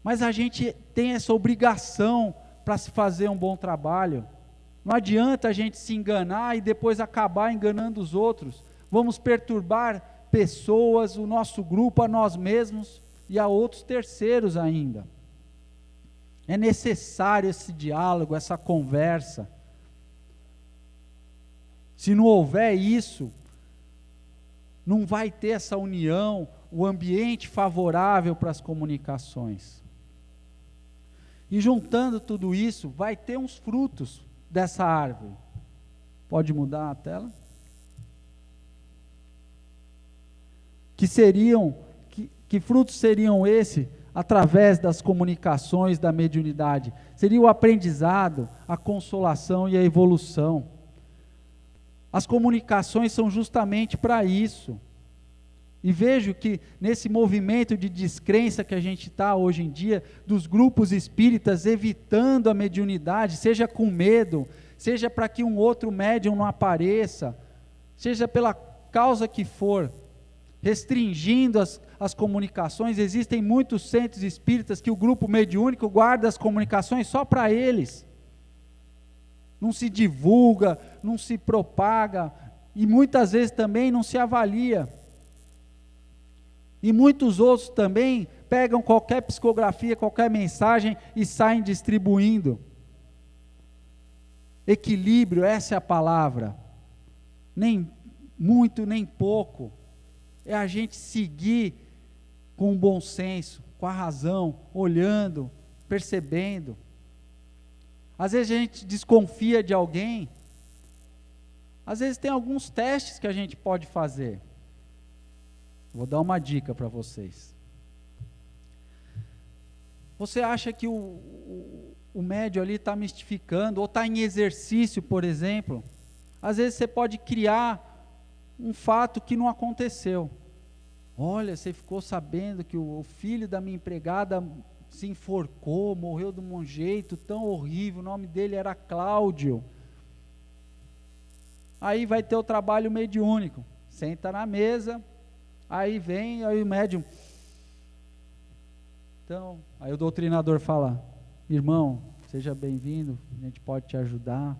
mas a gente tem essa obrigação para se fazer um bom trabalho. Não adianta a gente se enganar e depois acabar enganando os outros. Vamos perturbar pessoas, o nosso grupo, a nós mesmos e a outros terceiros ainda. É necessário esse diálogo, essa conversa. Se não houver isso, não vai ter essa união, o ambiente favorável para as comunicações. E juntando tudo isso, vai ter uns frutos dessa árvore. Pode mudar a tela? Que frutos seriam esses através das comunicações da mediunidade? Seria o aprendizado, a consolação e a evolução. As comunicações são justamente para isso. E vejo que nesse movimento de descrença que a gente está hoje em dia, dos grupos espíritas evitando a mediunidade, seja com medo, seja para que um outro médium não apareça, seja pela causa que for, restringindo as comunicações. Existem muitos centros espíritas que o grupo mediúnico guarda as comunicações só para eles. Não se divulga, não se propaga, e muitas vezes também não se avalia. E muitos outros também pegam qualquer psicografia, qualquer mensagem e saem distribuindo. Equilíbrio, essa é a palavra. Nem muito, nem pouco. É a gente seguir com o bom senso, com a razão, olhando, percebendo. Às vezes a gente desconfia de alguém, às vezes tem alguns testes que a gente pode fazer. Vou dar uma dica para vocês. Você acha que o médium ali está mistificando, ou está em exercício, por exemplo? Às vezes você pode criar um fato que não aconteceu. Olha, você ficou sabendo que o filho da minha empregada se enforcou, morreu de um jeito tão horrível, o nome dele era Cláudio. Aí vai ter o trabalho mediúnico, senta na mesa, aí o médium. Então, aí o doutrinador fala: irmão, seja bem-vindo, a gente pode te ajudar.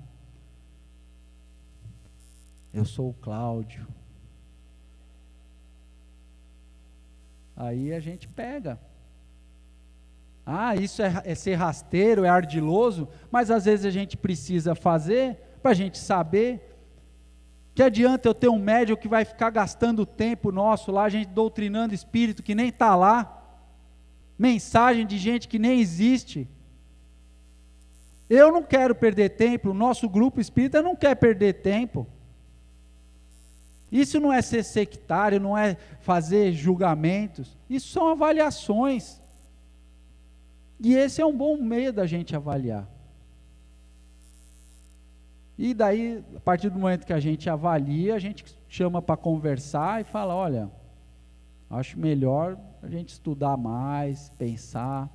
Eu sou o Cláudio. Aí a gente pega. Isso é ser rasteiro, é ardiloso, mas às vezes a gente precisa fazer para a gente saber. Que adianta eu ter um médium que vai ficar gastando tempo nosso lá, a gente doutrinando espírito que nem está lá, mensagem de gente que nem existe. Eu não quero perder tempo, o nosso grupo espírita não quer perder tempo. Isso não é ser sectário, não é fazer julgamentos, isso são avaliações. E esse é um bom meio da gente avaliar. E daí, a partir do momento que a gente avalia, a gente chama para conversar e fala: olha, acho melhor a gente estudar mais, pensar,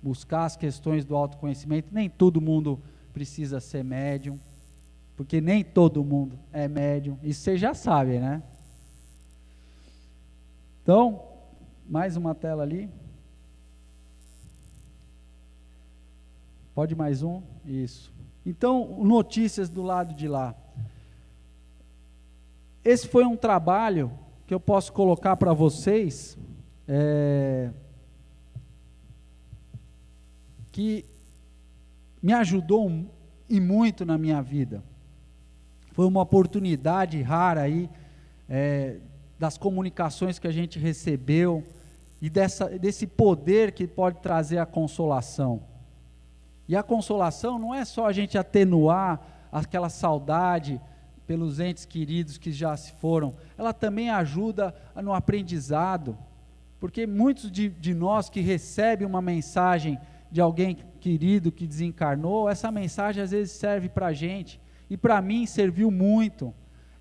buscar as questões do autoconhecimento. Nem todo mundo precisa ser médium, porque nem todo mundo é médium, isso vocês já sabem, né? Então, mais uma tela ali. Pode mais um? Isso. Então, notícias do lado de lá. esse foi um trabalho que eu posso colocar para vocês, que me ajudou e muito na minha vida. Foi uma oportunidade rara aí, das comunicações que a gente recebeu, e desse poder que pode trazer a consolação. E a consolação não é só a gente atenuar aquela saudade pelos entes queridos que já se foram, ela também ajuda no aprendizado, porque muitos de nós que recebem uma mensagem de alguém querido que desencarnou, essa mensagem às vezes serve para a gente, e para mim serviu muito.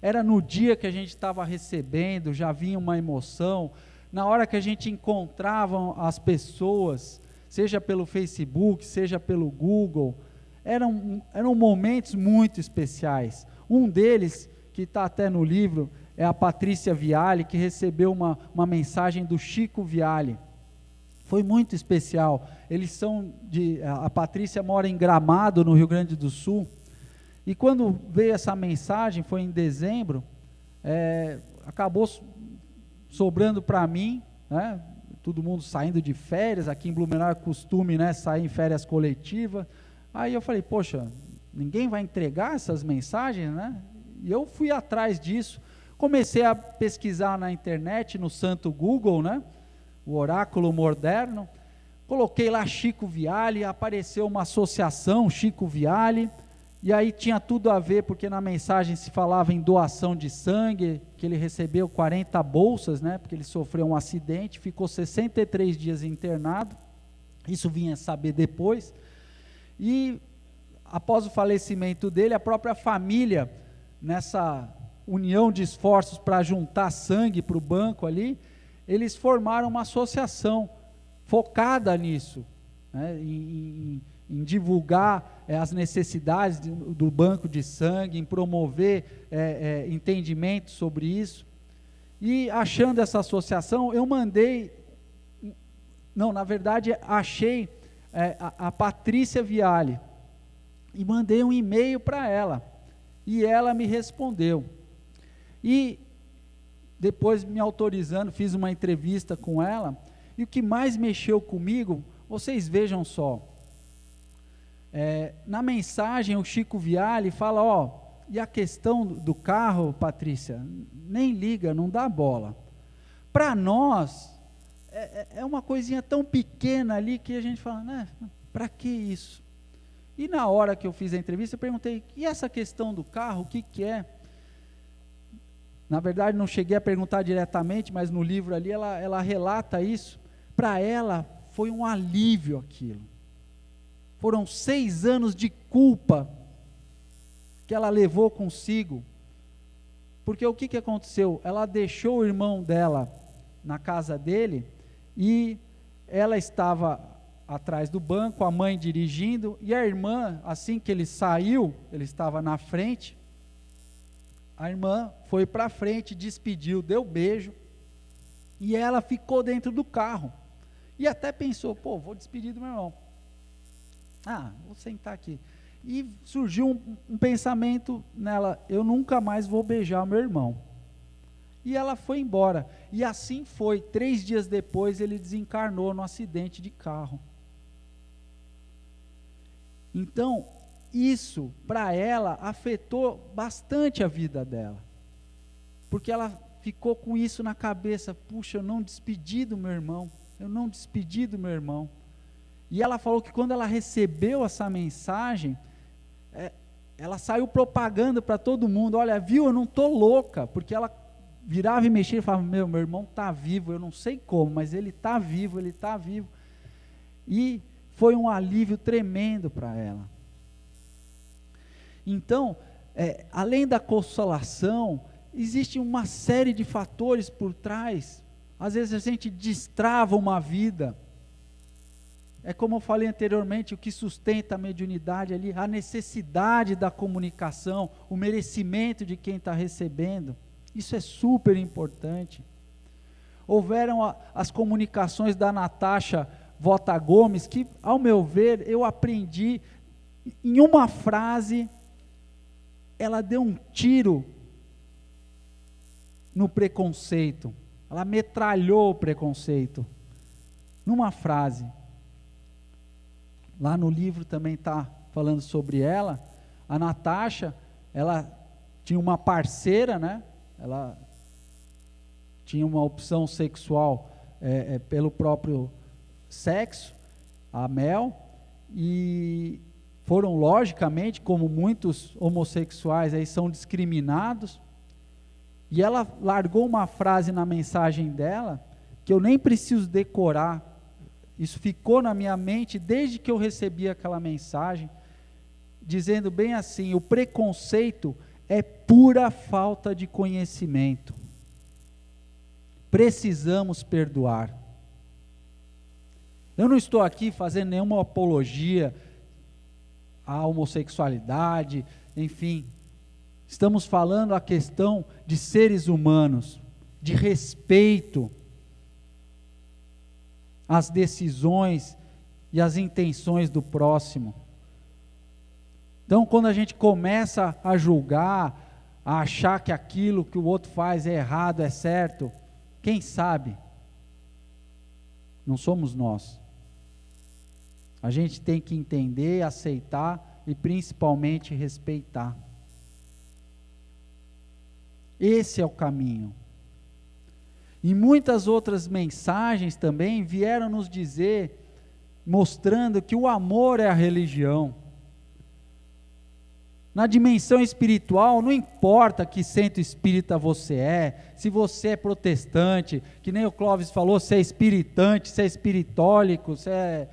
Era no dia que a gente estava recebendo, já vinha uma emoção, na hora que a gente encontrava as pessoas, seja pelo Facebook, seja pelo Google, eram momentos muito especiais. Um deles, que está até no livro, é a Patrícia Viale, que recebeu uma mensagem do Chico Viale. Foi muito especial. A Patrícia mora em Gramado, no Rio Grande do Sul, e quando veio essa mensagem, foi em dezembro, acabou sobrando para mim, né? Todo mundo saindo de férias, aqui em Blumenau é costume, né, sair em férias coletivas. Aí eu falei, poxa, ninguém vai entregar essas mensagens, né? E eu fui atrás disso, comecei a pesquisar na internet, no santo Google, né, o oráculo moderno, coloquei lá Chico Viale, apareceu uma associação, Chico Viale, e aí tinha tudo a ver, porque na mensagem se falava em doação de sangue, que ele recebeu 40 bolsas, né, porque ele sofreu um acidente, ficou 63 dias internado, isso vinha saber depois, e após o falecimento dele, a própria família, nessa união de esforços para juntar sangue para o banco ali, eles formaram uma associação focada nisso, né, em divulgar as necessidades do banco de sangue, em promover entendimento sobre isso. E achando essa associação, eu achei a Patrícia Viale, e mandei um e-mail para ela, e ela me respondeu, e depois me autorizando, fiz uma entrevista com ela, e o que mais mexeu comigo, vocês vejam só, na mensagem o Chico Viale fala, e a questão do carro, Patrícia, nem liga, não dá bola, para nós, é uma coisinha tão pequena ali, que a gente fala, né, para que isso? E na hora que eu fiz a entrevista, eu perguntei, e essa questão do carro, o que é? Na verdade, não cheguei a perguntar diretamente, mas no livro ali, ela relata isso. Para ela, foi um alívio aquilo. Foram 6 anos de culpa que ela levou consigo. Porque o que aconteceu? Ela deixou o irmão dela na casa dele, e ela estava atrás do banco, a mãe dirigindo, e a irmã, assim que ele saiu, ele estava na frente, a irmã foi para frente, despediu, deu beijo, e ela ficou dentro do carro, e até pensou, vou despedir do meu irmão, vou sentar aqui, e surgiu um pensamento nela, eu nunca mais vou beijar o meu irmão, e ela foi embora, e assim foi. 3 dias depois ele desencarnou no acidente de carro. Então, isso, para ela, afetou bastante a vida dela, porque ela ficou com isso na cabeça, puxa, eu não despedi do meu irmão, e ela falou que quando ela recebeu essa mensagem, ela saiu propagando para todo mundo, olha, viu, eu não estou louca, porque ela virava e mexia e falava, meu irmão está vivo, eu não sei como, mas ele está vivo, e foi um alívio tremendo para ela. Então, além da consolação, existe uma série de fatores por trás. Às vezes a gente destrava uma vida. É como eu falei anteriormente, o que sustenta a mediunidade ali, a necessidade da comunicação, o merecimento de quem está recebendo. Isso é super importante. Houveram as comunicações da Natasha Vota Gomes, que, ao meu ver, eu aprendi, em uma frase, ela deu um tiro no preconceito. Ela metralhou o preconceito. Numa frase. Lá no livro também está falando sobre ela. A Natasha, ela tinha uma parceira, né? Ela tinha uma opção sexual pelo próprio sexo, a Mel, e foram, logicamente, como muitos homossexuais aí são discriminados, e ela largou uma frase na mensagem dela, que eu nem preciso decorar, isso ficou na minha mente desde que eu recebi aquela mensagem, dizendo bem assim: o preconceito é pura falta de conhecimento. Precisamos perdoar. Eu não estou aqui fazendo nenhuma apologia à homossexualidade, enfim. Estamos falando a questão de seres humanos, de respeito às decisões e às intenções do próximo. Então, quando a gente começa a julgar, a achar que aquilo que o outro faz é errado, é certo, quem sabe? Não somos nós. A gente tem que entender, aceitar e principalmente respeitar. Esse é o caminho. E muitas outras mensagens também vieram nos dizer, mostrando que o amor é a religião. Na dimensão espiritual, não importa que centro espírita você é, se você é protestante, que nem o Clóvis falou, se é espiritante, se é espiritólico, se é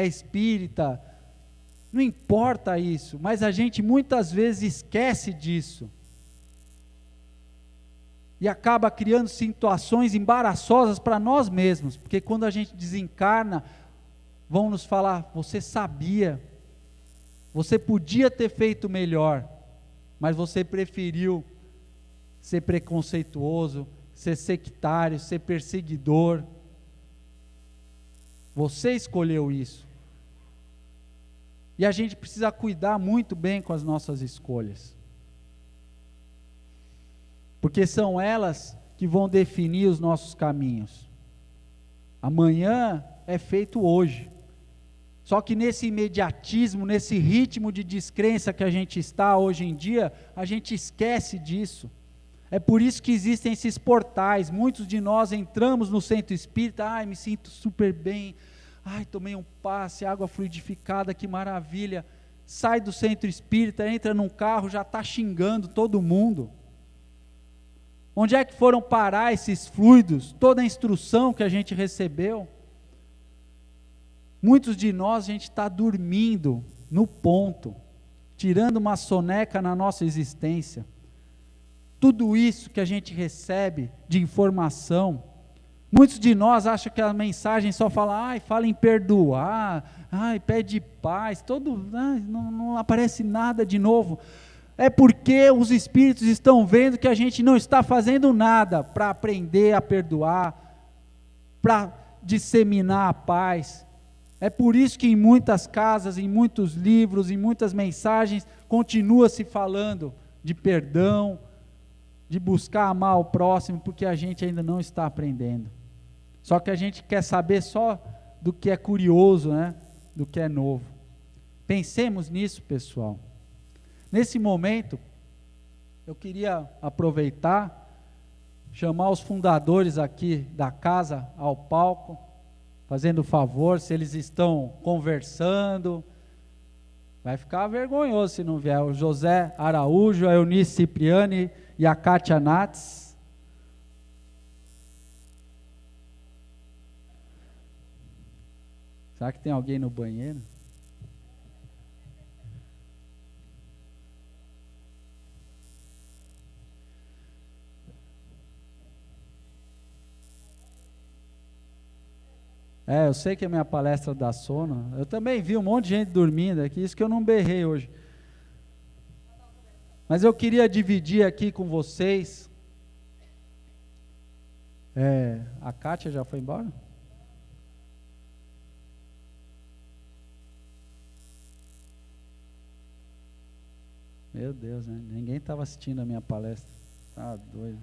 espírita, não importa isso, mas a gente muitas vezes esquece disso, e acaba criando situações embaraçosas para nós mesmos, porque quando a gente desencarna, vão nos falar: você sabia, você podia ter feito melhor, mas você preferiu ser preconceituoso, ser sectário, ser perseguidor. Você escolheu isso. E a gente precisa cuidar muito bem com as nossas escolhas. Porque são elas que vão definir os nossos caminhos. Amanhã é feito hoje. Só que nesse imediatismo, nesse ritmo de descrença que a gente está hoje em dia, a gente esquece disso. É por isso que existem esses portais. Muitos de nós entramos no centro espírita, me sinto super bem, tomei um passe, água fluidificada, que maravilha. Sai do centro espírita, entra num carro, já está xingando todo mundo. Onde é que foram parar esses fluidos, toda a instrução que a gente recebeu? Muitos de nós, a gente está dormindo no ponto, tirando uma soneca na nossa existência. Tudo isso que a gente recebe de informação, muitos de nós acham que a mensagem só fala, fala em perdoar, pede paz, não aparece nada de novo. É porque os espíritos estão vendo que a gente não está fazendo nada para aprender a perdoar, para disseminar a paz. É por isso que em muitas casas, em muitos livros, em muitas mensagens, continua se falando de perdão, de buscar amar o próximo, porque a gente ainda não está aprendendo. Só que a gente quer saber só do que é curioso, né? Do que é novo. Pensemos nisso, pessoal. Nesse momento, eu queria aproveitar, chamar os fundadores aqui da casa ao palco, fazendo favor, se eles estão conversando, vai ficar vergonhoso se não vier, o José Araújo, a Eunice Cipriani e a Kátia Nats. Será que tem alguém no banheiro? Eu sei que a minha palestra dá sono. Eu também vi um monte de gente dormindo aqui, isso que eu não berrei hoje. Mas eu queria dividir aqui com vocês. A Kátia já foi embora? Meu Deus, né? Ninguém estava assistindo a minha palestra. Tá doido.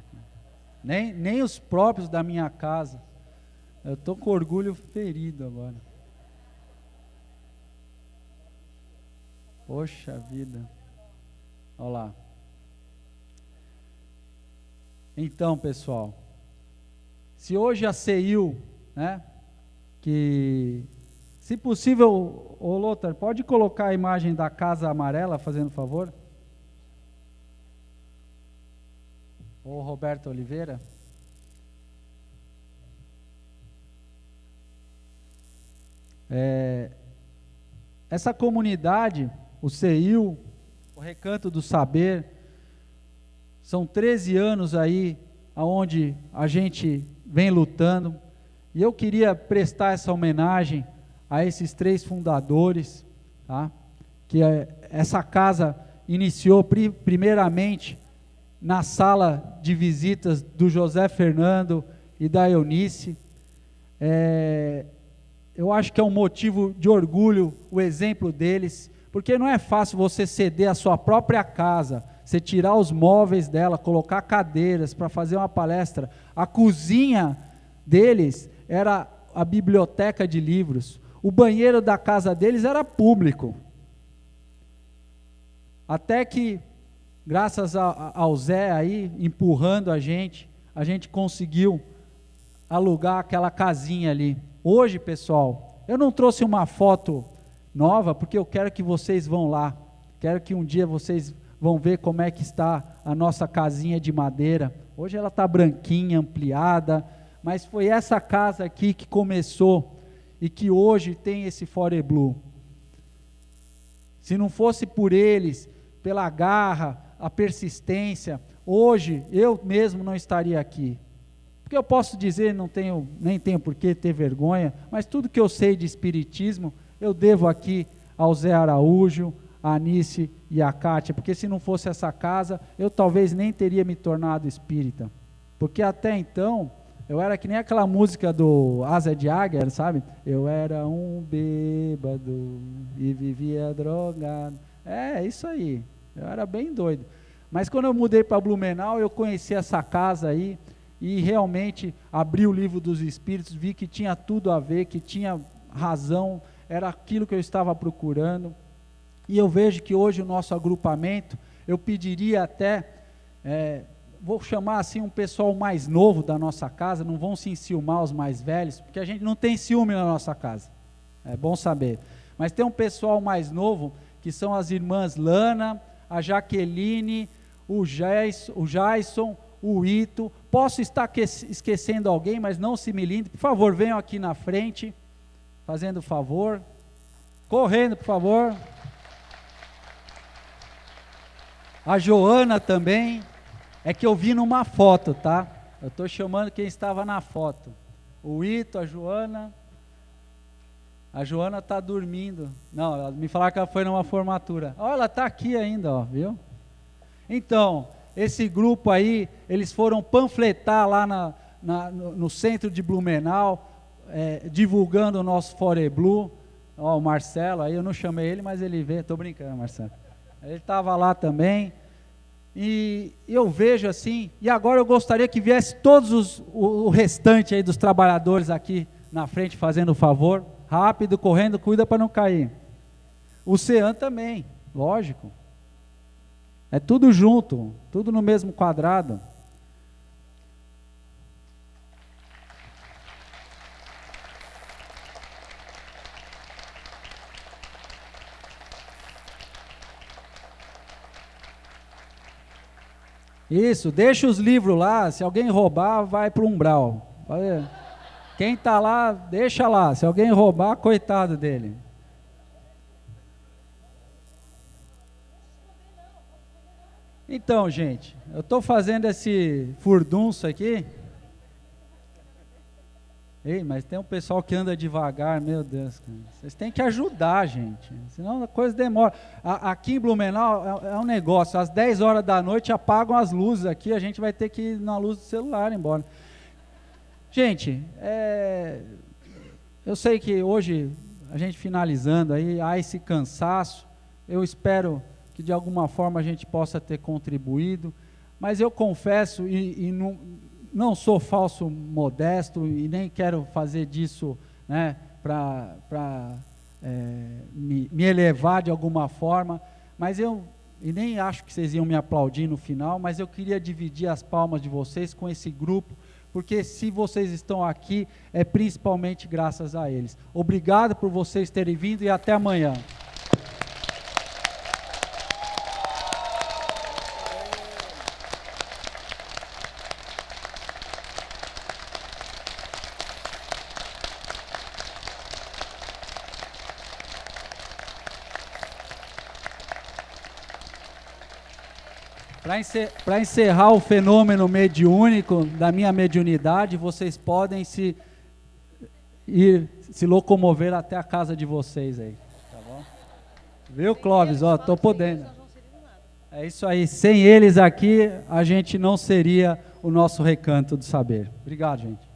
Nem os próprios da minha casa. Eu estou com orgulho ferido agora. Poxa vida. Olha lá. Então, pessoal, se hoje a CEIU, né, que, se possível, ô Lothar, pode colocar a imagem da Casa Amarela, fazendo favor? Ô Roberto Oliveira. Essa comunidade, o CEIU, o Recanto do Saber, são 13 anos aí, onde a gente vem lutando, e eu queria prestar essa homenagem a esses 3 fundadores, tá? Que essa casa iniciou primeiramente na sala de visitas do José Fernando e da Eunice. Eu acho que é um motivo de orgulho o exemplo deles, porque não é fácil você ceder a sua própria casa, você tirar os móveis dela, colocar cadeiras para fazer uma palestra. A cozinha deles era a biblioteca de livros, o banheiro da casa deles era público. Até que, graças ao Zé aí, empurrando a gente conseguiu alugar aquela casinha ali. Hoje, pessoal, eu não trouxe uma foto nova, porque eu quero que vocês vão lá, quero que um dia vocês vão ver como é que está a nossa casinha de madeira. Hoje ela está branquinha, ampliada, mas foi essa casa aqui que começou, e que hoje tem esse Foreblue. Se não fosse por eles, pela garra, a persistência, hoje eu mesmo não estaria aqui. Porque eu posso dizer, nem tenho por que ter vergonha, mas tudo que eu sei de espiritismo, eu devo aqui ao Zé Araújo, a Anice e a Kátia, porque se não fosse essa casa, eu talvez nem teria me tornado espírita. Porque até então, eu era que nem aquela música do Asa de Águia, sabe? Eu era um bêbado e vivia drogado. É isso aí, eu era bem doido. Mas quando eu mudei para Blumenau, eu conheci essa casa aí, e realmente abri o livro dos Espíritos, vi que tinha tudo a ver, que tinha razão, era aquilo que eu estava procurando. E eu vejo que hoje o nosso agrupamento, eu pediria até, vou chamar assim um pessoal mais novo da nossa casa, não vão se enciumar os mais velhos, porque a gente não tem ciúme na nossa casa, é bom saber. Mas tem um pessoal mais novo, que são as irmãs Lana, a Jaqueline, o Jason, o Ito. Posso estar esquecendo alguém, mas não se me limite. Por favor, venham aqui na frente, fazendo favor. Correndo, por favor. A Joana também. É que eu vi numa foto, tá? Eu estou chamando quem estava na foto. O Ito, a Joana. A Joana está dormindo. Não, me falaram que ela foi numa formatura. Olha, ela está aqui ainda, ó, viu? Então, esse grupo aí, eles foram panfletar lá no centro de Blumenau, divulgando o nosso Foreblue. Ó, o Marcelo, aí eu não chamei ele, mas ele veio. Estou brincando, Marcelo. Ele estava lá também. E eu vejo assim, e agora eu gostaria que viesse todos o restante aí dos trabalhadores aqui na frente, fazendo o favor. Rápido, correndo, cuida para não cair. O Cean também, lógico. É tudo junto, tudo no mesmo quadrado. Isso, deixa os livros lá, se alguém roubar, vai para o umbral. Quem está lá, deixa lá, se alguém roubar, coitado dele. Então, gente, eu estou fazendo esse furdunço aqui. Ei, mas tem um pessoal que anda devagar, meu Deus, cara. Vocês têm que ajudar, gente, senão a coisa demora. Aqui em Blumenau é um negócio, às 10 horas da noite apagam as luzes aqui, a gente vai ter que ir na luz do celular embora. Gente, eu sei que hoje, a gente finalizando aí, há esse cansaço, eu espero que de alguma forma a gente possa ter contribuído, mas eu confesso, e não sou falso modesto e nem quero fazer disso, né, para me elevar de alguma forma, mas e nem acho que vocês iam me aplaudir no final, mas eu queria dividir as palmas de vocês com esse grupo, porque se vocês estão aqui, é principalmente graças a eles. Obrigado por vocês terem vindo e até amanhã. Para encerrar o fenômeno mediúnico da minha mediunidade, vocês podem se locomover até a casa de vocês aí, tá bom? Viu, Clóvis? Ó, tô podendo. É isso aí. Sem eles aqui, a gente não seria o nosso recanto do saber. Obrigado, gente.